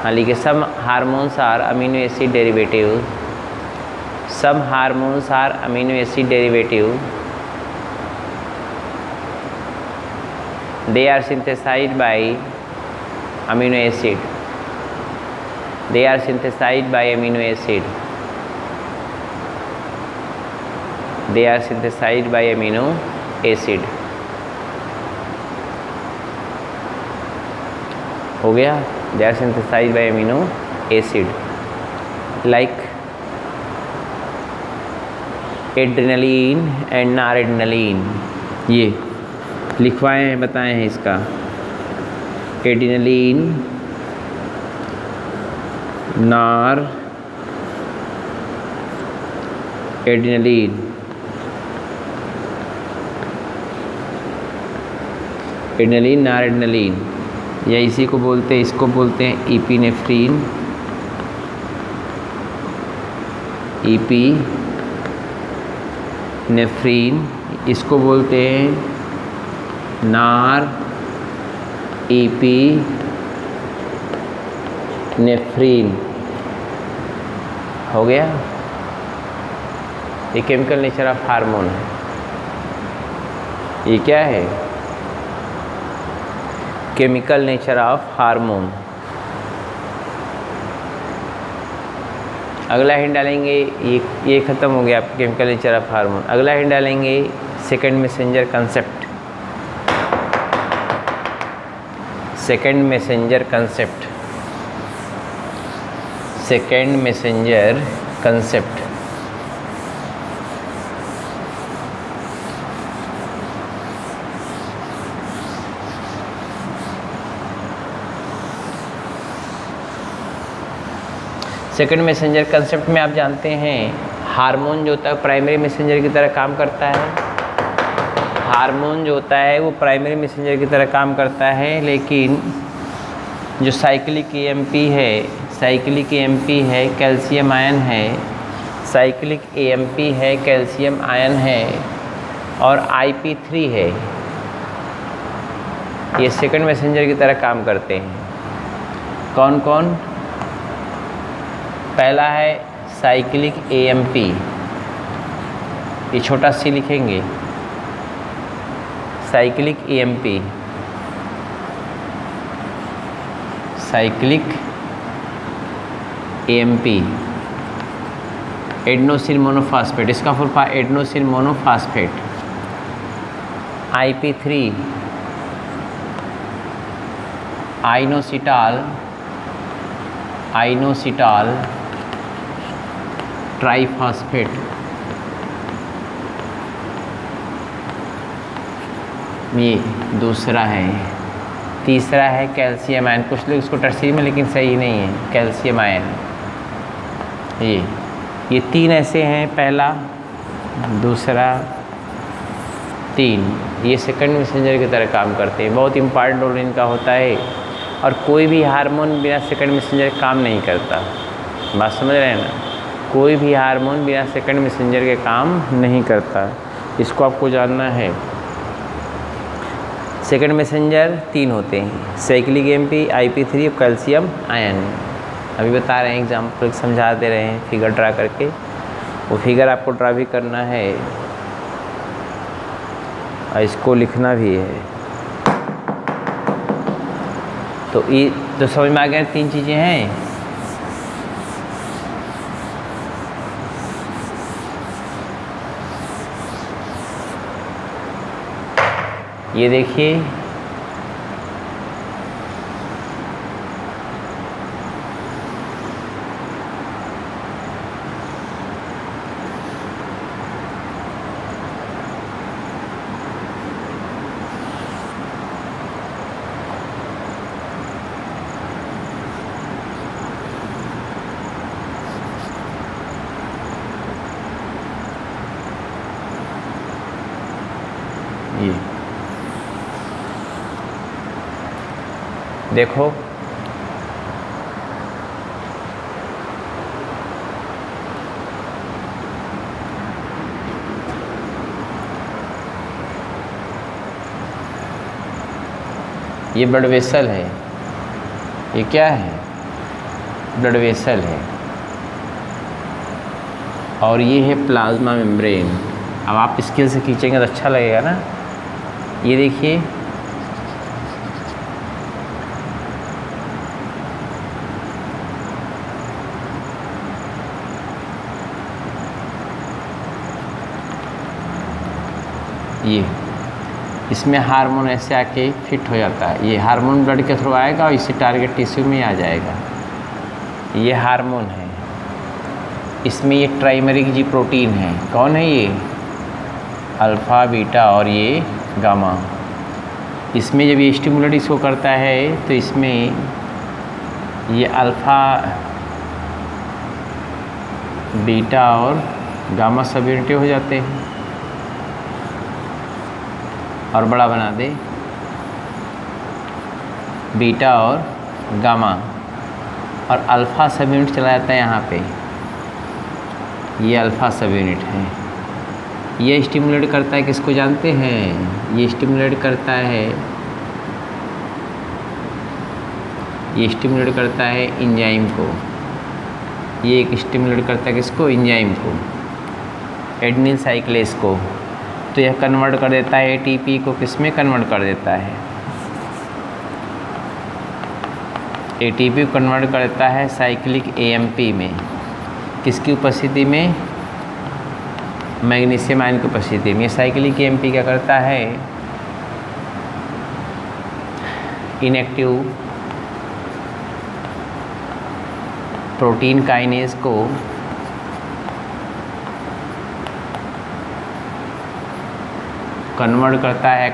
Speaker 1: हाँ लिखिए। सब hormones are amino acid derivative, they are synthesized by amino acid, हो गया। they are synthesized by amino acid like adrenaline and noradrenaline. ये लिखवाए हैं, बताए हैं इसका। एड्रेनलिन, नॉरएड्रेनलिन, या इसी को बोलते हैं, इसको बोलते हैं इपिनेफ्रीन, इसको बोलते हैं एपिनेफ्रीन। हो गया। ये केमिकल नेचर ऑफ हार्मोन है। ये क्या है? Chemical nature of hormone. अगला हिंट डालेंगे, ये ख़त्म हो गया आपका केमिकल नेचर ऑफ हार्मोन। अगला हिंट डालेंगे second messenger concept. Second messenger concept. Second messenger concept में आप जानते हैं हार्मोन जो होता है प्राइमरी मैसेंजर की तरह काम करता है। हार्मोन जो होता है वो प्राइमरी मैसेंजर की तरह काम करता है, लेकिन जो साइक्लिक एएमपी है कैल्शियम आयन है, और IP3 है, ये सेकंड मैसेंजर की तरह काम करते हैं। कौन कौन? पहला है साइक्लिक AMP, ये छोटा सी लिखेंगे, cyclic AMP, cyclic AMP, adenosine monophosphate, इसका full form adenosine monophosphate. IP3 inositol, inositol triphosphate, ये दूसरा है। तीसरा है कैल्शियम आयन, कुछ लोग इसको टर्सरी में लेकिन सही नहीं है, कैल्शियम आयन। ये तीन ऐसे हैं, पहला, दूसरा, तीन, ये सेकंड मैसेंजर की तरह काम करते हैं। बहुत इम्पॉर्टेंट रोल इनका होता है और कोई भी हार्मोन बिना सेकंड मैसेंजर काम नहीं करता। बात समझ रहे हैं ना, कोई भी हार्मोन बिना सेकंड मैसेंजर के काम नहीं करता, इसको आपको जानना है। सेकंड मैसेंजर तीन होते हैं, साइक्लिक AMP, IP3 और कैल्शियम आयन। अभी बता रहे हैं, एग्जाम्पल समझा दे रहे हैं फिगर ड्रा करके, वो फिगर आपको ड्रा भी करना है और इसको लिखना भी है। तो ये तो समझ में आ गया, तीन चीज़ें हैं। ये देखिए, ये देखो, ये ब्लड वेसल है, ये क्या है, ब्लड वेसल है, और ये है प्लाज्मा मेम्ब्रेन। अब आप स्केल से खींचेंगे तो अच्छा लगेगा ना। ये देखिए, ये इसमें हार्मोन ऐसे आके फिट हो जाता है। ये हार्मोन ब्लड के थ्रू आएगा और इसी टारगेट टिश्यू में आ जाएगा। ये हार्मोन है, इसमें ये ट्राइमेरिक जी प्रोटीन है। कौन है ये? अल्फ़ा, बीटा और ये गामा। इसमें जब ये स्टिमुलेट इसको करता है तो इसमें ये अल्फ़ा, बीटा और गामा सब यूनिट हो जाते हैं और बड़ा बना दे, बीटा और गामा, और अल्फ़ा सब यूनिट चला जाता है यहाँ पे। ये अल्फ़ा सब यूनिट है। ये स्टिमुलेट करता है, किसको जानते हैं? ये स्टिमुलेट करता है, ये स्टिमुलेट करता है एंजाइम को। ये एक स्टिमुलेट करता है किसको? एंजाइम को, एडेनिल साइक्लेज को। तो यह कन्वर्ट कर देता है ATP को, किस में कन्वर्ट कर देता है? ATP को कन्वर्ट कर देता है साइक्लिक AMP में। किसकी उपस्थिति में? मैग्नीशियम आयन की उपस्थिति में। साइक्लिक AMP क्या करता है? इनएक्टिव प्रोटीन काइनेज को कन्वर्ट करता है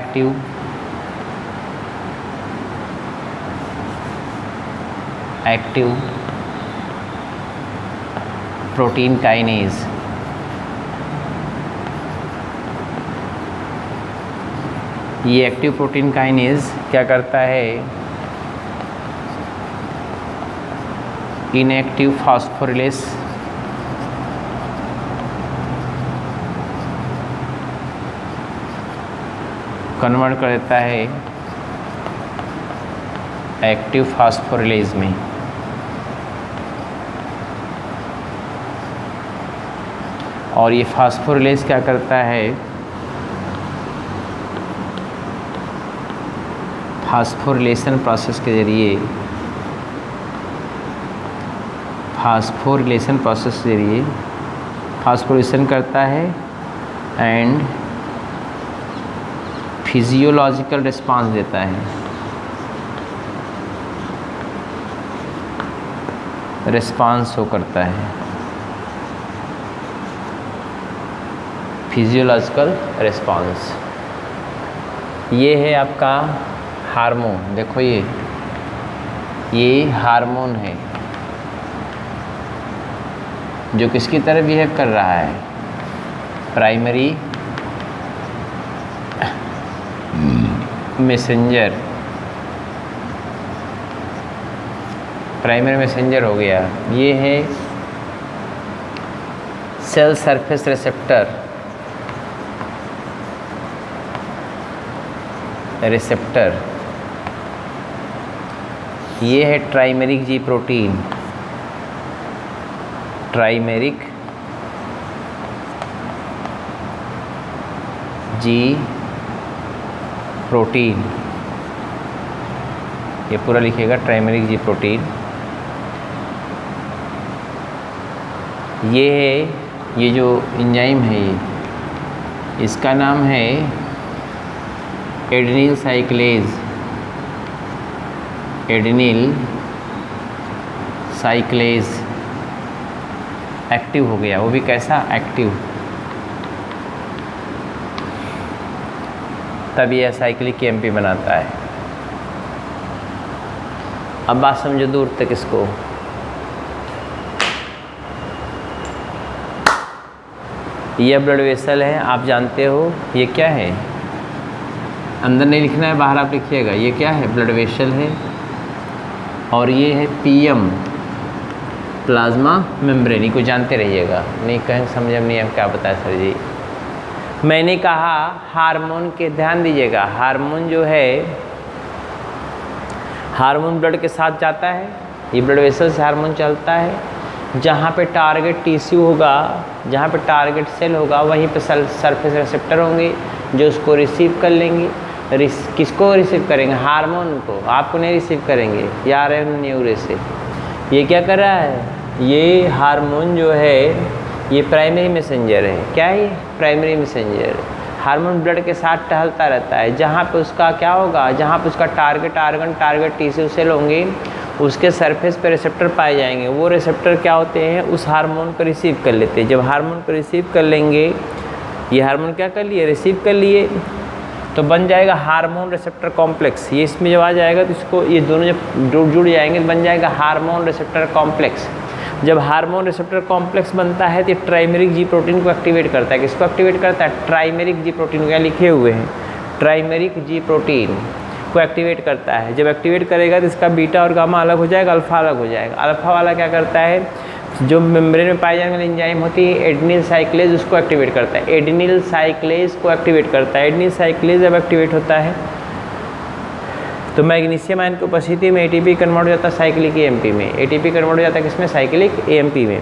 Speaker 1: एक्टिव प्रोटीन काइनेज। ये एक्टिव प्रोटीन काइनेज क्या करता है? इनएक्टिव फास्फोरिलेज कन्वर्ट कर देता है एक्टिव फास्फोरिलेज में। और ये फास्फोरिलेज क्या करता है, फास्फोरिलेशन प्रोसेस के ज़रिए, फास्फोरिलेशन प्रोसेस के ज़रिए फास्फोरिलेशन करता है एंड फिजियोलॉजिकल रिस्पांस देता है, रिस्पांस शो करता है, फिजियोलॉजिकल रिस्पांस। ये है आपका हार्मोन। देखो ये हार्मोन है जो किसकी तरह बिहेव कर रहा है, प्राइमरी मैसेंजर, प्राइमरी मैसेंजर हो गया। ये है सेल सरफेस रिसेप्टर, रिसेप्टर। ये है ट्राइमेरिक जी प्रोटीन, ट्राइमेरिक जी प्रोटीन, ये पूरा लिखिएगा, ट्राइमेरिक जी प्रोटीन। ये है, ये जो एंजाइम है इसका नाम है एडेनिल साइक्लेज, एडेनिल साइक्लेज। एक्टिव हो गया, वो भी कैसा एक्टिव, तब यह साइक्लिक एमपी बनाता है। अब बात समझो दूर तक इसको। यह ब्लड वेसल है, आप जानते हो ये क्या है, अंदर नहीं लिखना है, बाहर आप लिखिएगा। ये क्या है, ब्लड वेसल है। और ये है पीएम, प्लाज्मा मेम्ब्रेन को जानते रहिएगा। नहीं कहें समझ में नहीं हम क्या बताया सर जी। मैंने कहा हार्मोन के, ध्यान दीजिएगा, हार्मोन जो है, हार्मोन ब्लड के साथ जाता है, ये ब्लड वेसल से हार्मोन चलता है। जहाँ पे टारगेट टिश्यू होगा, जहाँ पे टारगेट सेल होगा, वहीं पे सरफेस रिसेप्टर होंगे जो उसको रिसीव कर लेंगे। किसको रिसीव करेंगे, हार्मोन को, आपको नहीं रिसीव करेंगे, या RNA न्यूरे से। ये क्या कर रहा है, ये हार्मोन जो है ये प्राइमरी मैसेंजर है। क्या है, प्राइमरी मैसेंजर। हार्मोन ब्लड के साथ टहलता रहता है, जहाँ पे उसका क्या होगा, जहाँ पे उसका target organ, target tissue cell होंगे, उसके सरफेस पे रिसेप्टर पाए जाएंगे। वो रिसेप्टर क्या होते हैं, उस हार्मोन को रिसीव कर लेते हैं। जब हार्मोन को रिसीव कर लेंगे, ये हार्मोन क्या कर लिए, रिसीव कर लिए, तो बन जाएगा हार्मोन रिसेप्टर कॉम्प्लेक्स। ये इसमें जब आ जाएगा तो इसको, ये दोनों जब जुड़ जाएंगे तो बन जाएगा हार्मोन रिसेप्टर कॉम्प्लेक्स। जब हार्मोन रिसेप्टर कॉम्प्लेक्स बनता है तो ट्राइमेरिक जी प्रोटीन को एक्टिवेट करता है। किसको एक्टिवेट करता है, ट्राइमेरिक जी प्रोटीन, क्या लिखे हुए हैं, ट्राइमेरिक जी प्रोटीन को एक्टिवेट करता है। जब एक्टिवेट करेगा तो इसका बीटा और गामा अलग हो जाएगा, अल्फा अलग हो जाएगा। अल्फा वाला क्या करता है, जो मेम्ब्रेन में पाई जाने वाली एंजाइम होती है एडेनिल साइक्लेज, उसको एक्टिवेट करता है, एडेनिल साइक्लेज को एक्टिवेट करता है। एडेनिल साइक्लेज जब एक्टिवेट होता है तो मैग्नीशियम आयन की उपस्थिति में एटीपी कन्वर्ट हो जाता है साइक्लिक एएमपी में। एटीपी कन्वर्ट हो जाता है किसमें, साइक्लिक एएमपी में।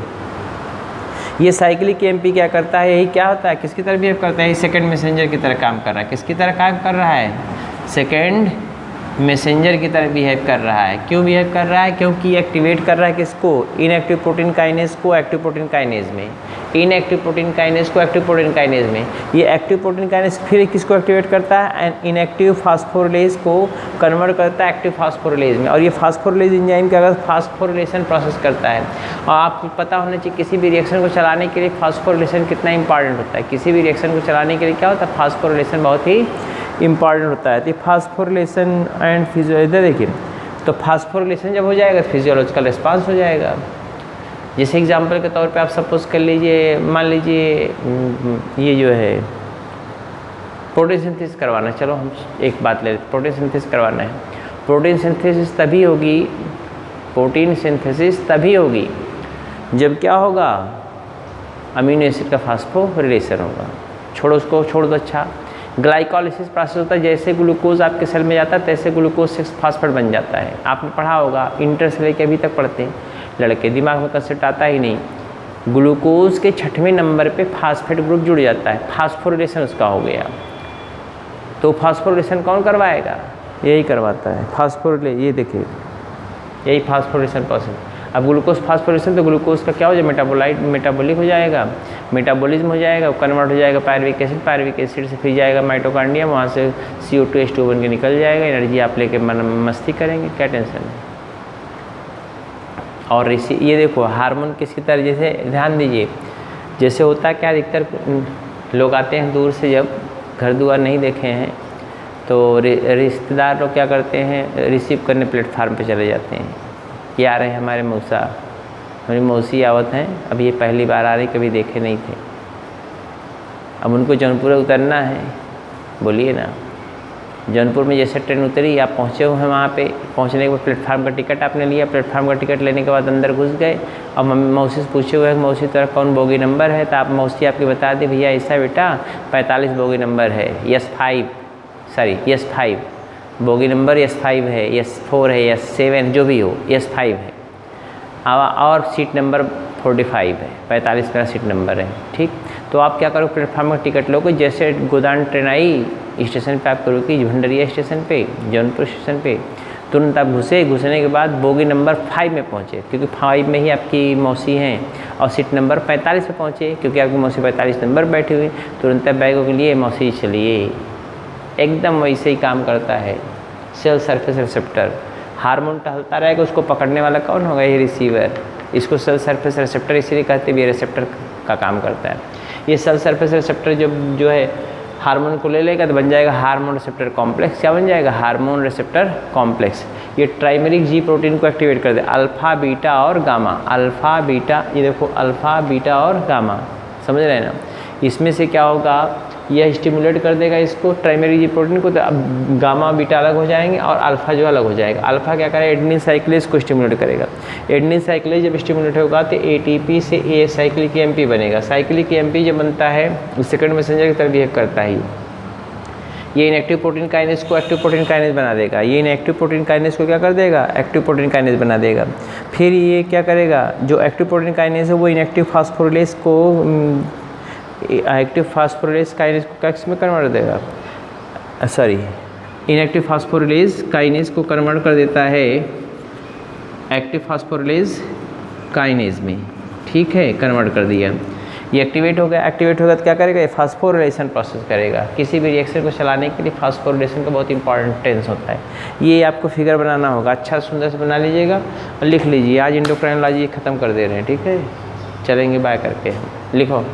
Speaker 1: ये साइक्लिक एएमपी क्या करता है, यही क्या होता है, किसकी तरह बिहेव करता है, ये सेकंड मैसेंजर की तरह काम कर रहा है। किसकी तरह काम कर रहा है, सेकंड मैसेंजर की तरह बिहेव कर रहा है। क्यों बिहेव कर रहा है, क्योंकि एक्टिवेट कर रहा है किसको, इनएक्टिव प्रोटीन काइनेज को एक्टिव प्रोटीन काइनेज में, इनएक्टिव प्रोटीन काइनेज को एक्टिव प्रोटीन काइनेज में। ये एक्टिव प्रोटीन काइनेज फिर किसको एक्टिवेट करता है, एंड इनएक्टिव फास्फोरिलेज को कन्वर्ट करता है एक्टिव फास्फोरिलेज में। और ये फास्फोरिलेज एंजाइम क्या करता है, फास्फोरिलेशन प्रोसेस करता है। और आपको पता होना चाहिए किसी भी रिएक्शन को चलाने के लिए फास्फोरिलेशन कितना इंपॉर्टेंट होता है। किसी भी रिएक्शन को चलाने के लिए क्या होता है, फास्फोरिलेशन बहुत ही इम्पॉर्टेंट होता है। तो फास्फोरिलेशन एंड फिजियो, इधर देखिए, तो फास्फोरिलेशन जब हो जाएगा फिजियोलॉजिकल रिस्पांस हो जाएगा। जैसे एग्जांपल के तौर पे आप सपोज कर लीजिए, मान लीजिए ये जो है प्रोटीन सिंथेसिस करवाना है, चलो हम एक बात ले लेते, प्रोटीन सिंथेसिस करवाना है। प्रोटीन सिंथेसिस तभी होगी, प्रोटीन सिंथेसिस तभी होगी जब क्या होगा, अमीनो एसिड का फास्फोरिलेशन होगा। छोड़ो उसको, छोड़ दो। अच्छा, ग्लाइकोलाइसिस प्रोसेस होता है, जैसे ग्लूकोज आपके सेल में जाता है तैसे ग्लूकोज 6 फास्फेट बन जाता है। आपने पढ़ा होगा, इंटर से लेकर अभी तक पढ़ते हैं लड़के, दिमाग में कंसेप्ट आता ही नहीं। ग्लूकोज के 6वें नंबर पे फास्फेट ग्रुप जुड़ जाता है, फास्फोरिलेशन उसका हो गया। तो फास्फोरिलेशन कौन करवाएगा? यही करवाता है फास्फोरिले, ये देखिए यही फास्फोरिलेशन प्रोसेस। अब ग्लूकोज फास्फोरिलेशन, तो ग्लूकोज का क्या हो जाएगा? मेटाबॉलिक हो जाएगा, मेटाबॉलिज्म हो जाएगा, कन्वर्ट हो जाएगा पायरुविक एसिड से फिर जाएगा माइटोकॉन्ड्रिया, वहाँ से CO2 H2O बन के निकल जाएगा, एनर्जी आप लेके मस्ती करेंगे, क्या टेंशन है। और ये देखो हार्मोन किसकी तरह, जैसे ध्यान दीजिए, जैसे होता है क्या, अधिकतर लोग आते हैं दूर से, जब घर दुआर नहीं देखे हैं तो रिश्तेदार लोग क्या करते हैं, रिसीव करने प्लेटफार्म पे चले जाते हैं कि आ रहे हैं हमारे मौसा, हमारी मौसी आवत हैं, अब ये पहली बार आ रही, कभी देखे नहीं थे, अब उनको जौनपुर उतरना है, बोलिए ना। जौनपुर में जैसे ट्रेन उतरी, आप पहुँचे हुए हैं वहाँ पे, पहुँचने के बाद प्लेटफार्म का टिकट आपने लिया, प्लेटफार्म का टिकट लेने के बाद अंदर घुस गए, अब मौसी से पूछे हुए हैं मौसी तेरा कौन बोगी नंबर है, तो आप मौसी आपकी बता दी भैया ऐसा बेटा 45 बोगी नंबर है, S5 बोगी नंबर S5 है, S4 है, S7 जो भी हो, S5 है, और सीट नंबर 45 है, 45 मेरा सीट नंबर है, ठीक। तो आप क्या करो, प्लेटफार्म का टिकट लो, जैसे गोदान ट्रेन आई स्टेशन पे आप रुकी, भंडरिया स्टेशन पे, जौनपुर स्टेशन पे, तुरंत आप घुसने के बाद बोगी नंबर 5 में पहुँचे, क्योंकि 5 में ही आपकी मौसी हैं, और सीट नंबर 45 पे पहुँचे, क्योंकि आपकी मौसी 45 नंबर बैठी हुई। तुरंत बैगों के लिए मौसी चलिए, एकदम वैसे ही काम करता है सेल सरफेस रिसेप्टर। हार्मोन टहलता रहेगा, उसको पकड़ने वाला कौन होगा? ये रिसीवर। इसको सेल सरफेस रिसेप्टर इसलिए कहते हैं, ये रिसेप्टर का काम करता है। ये सेल सरफेस रिसेप्टर जो है हार्मोन को ले लेगा तो बन जाएगा हार्मोन रिसेप्टर कॉम्प्लेक्स। क्या बन जाएगा? Hormone receptor complex. ये ट्राइमेरिक जी प्रोटीन को एक्टिवेट कर दे, अल्फ़ा बीटा और गामा, अल्फ़ा बीटा, ये देखो अल्फ़ा बीटा और गामा, समझ रहे हैं ना। इसमें से क्या होगा, यह स्टिमुलेट कर देगा इसको ट्राइमेरी जी प्रोटीन को, तो अब गामा बीटा अलग हो जाएंगे और अल्फ़ा जो अलग हो जाएगा। अल्फ़ा क्या करेगा? एडेनिन साइक्लेज को स्टिमुलेट करेगा। एडेनिन साइक्लेज जब स्टिमुलेट होगा तो ATP से ए साइक्लिक AMP बनेगा। साइक्लिक AMP जब बनता है सेकंड मैसेंजर की तरह बिहेव करता है। ये इनएक्टिव प्रोटीन काइनेज को एक्टिव प्रोटीन काइनेज बना देगा। ये इनएक्टिव प्रोटीन काइनेज को क्या कर देगा? एक्टिव प्रोटीन काइनेज बना देगा। फिर ये क्या करेगा? जो एक्टिव प्रोटीन काइनेज है वो इनएक्टिव फास्फोरिलेज को एक्टिव फास्फोरिलेज काइनेज को कैक्स में कन्वर्ट देगा, इनएक्टिव फास्फोरिलेज काइनेज को कन्वर्ट कर देता है एक्टिव फास्फोरिलेज काइनेज में, ठीक है, कन्वर्ट कर दिया। ये एक्टिवेट हो गया। एक्टिवेट होगा तो क्या करेगा? ये फास्फोरिलेशन प्रोसेस करेगा। किसी भी रिएक्शन को चलाने के लिए फास्फोरिलेशन का बहुत इंपॉर्टेंस होता है। ये आपको फिगर बनाना होगा, अच्छा सुंदर से बना लीजिएगा और लिख लीजिए। आज एंडोक्राइनोलॉजी ख़त्म कर दे रहे हैं, ठीक है, चलेंगे बाय करके। लिखो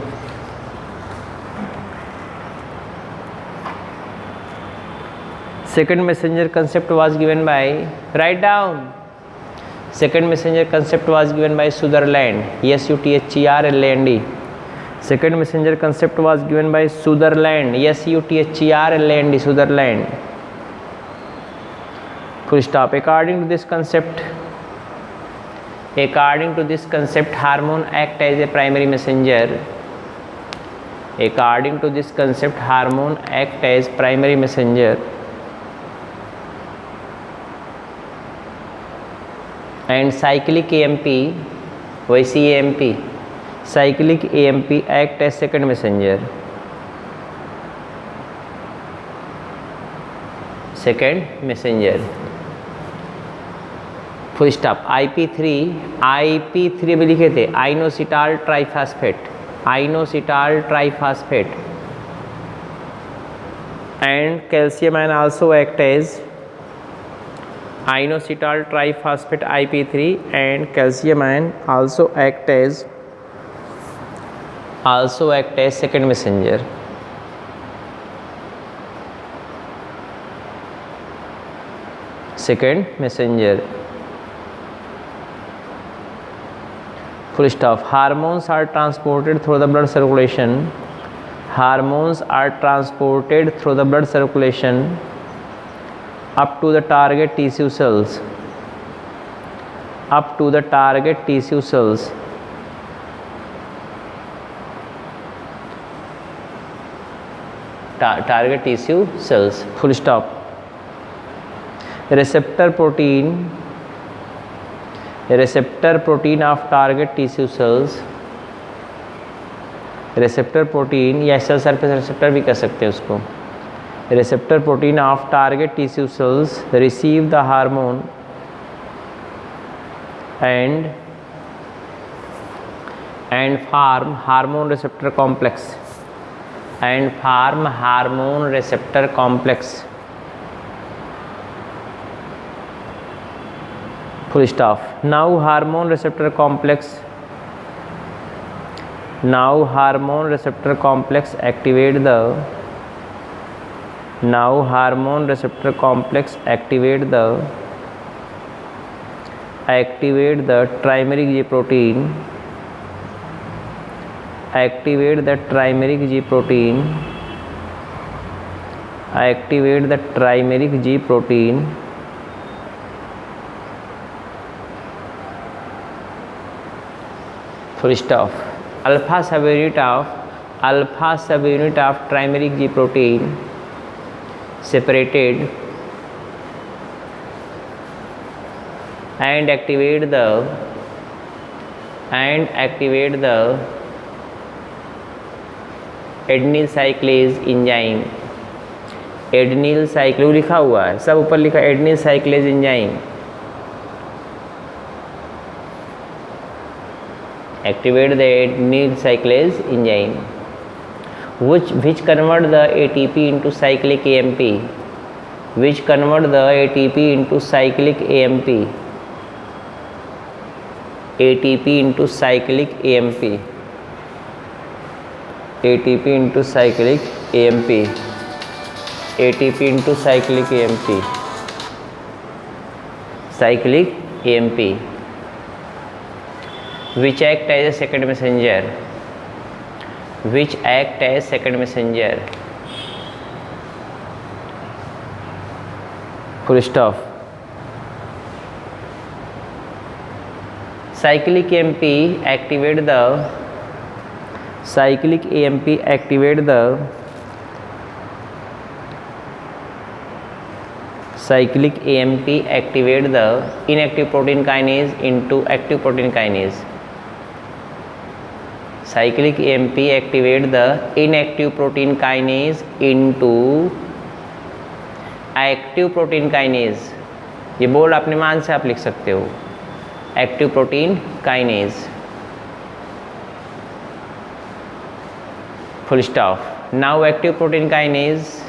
Speaker 1: second messenger concept was given by, write down, second messenger concept was given by Sutherland, SUTHERLAND. second messenger concept was given by Sutherland, SUTHERLAND, Sutherland. Full stop. According to this concept hormone act as a primary messenger. According to this concept hormone act as primary messenger and cyclic AMP, वैसी AMP, cyclic AMP act as second messenger, full stop. IP3 अभी लिखे थे, inositol triphosphate and calcium ion also act as inositol triphosphate IP3 and calcium ion also act as second messenger. Full stop. Hormones are transported through the blood circulation. Up to the target tissue cells. Target tissue cells. Full stop. Receptor protein of target tissue cells receptor protein या cell surface receptor भी कह सकते हैं उसको। Receptor protein of target tissue cells receive the hormone and form hormone receptor complex full stop. Now hormone receptor complex activate the trimeric G protein, full stop. Alpha subunit of trimeric G protein separated and activate the adenyl cyclase enzyme. Adenyl cyclase लिखा हुआ है, सब ऊपर लिखा adenyl cyclase enzyme. Activate the adenyl cyclase enzyme which convert the ATP into cyclic AMP, ATP into cyclic AMP, which act as a second messenger, full stop. Cyclic AMP activate the inactive protein kinase into active protein kinase. Cyclic AMP activate the inactive protein kinase into active protein kinase. ये board अपने मान से आप लिख सकते हो, active protein kinase, full stop. Now active protein kinase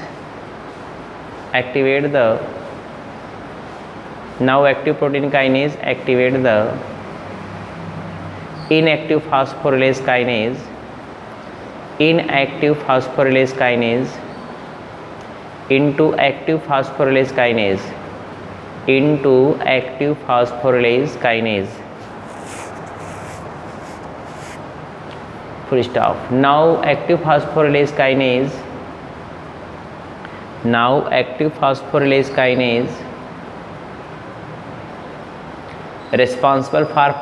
Speaker 1: activate the inactive phosphorylase kinase into active phosphorylase kinase, full stop. Now active phosphorylase kinase responsible for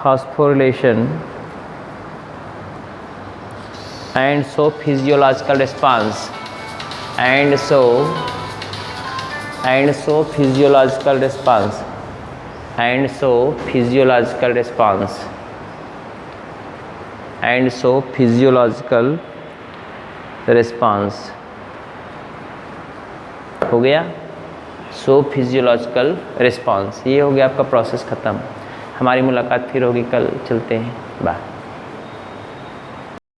Speaker 1: phosphorylation and show physiological response and show physiological response हो गया। सो physiological response, ये हो गया आपका process ख़त्म। हमारी मुलाकात फिर होगी कल, चलते हैं, बाय।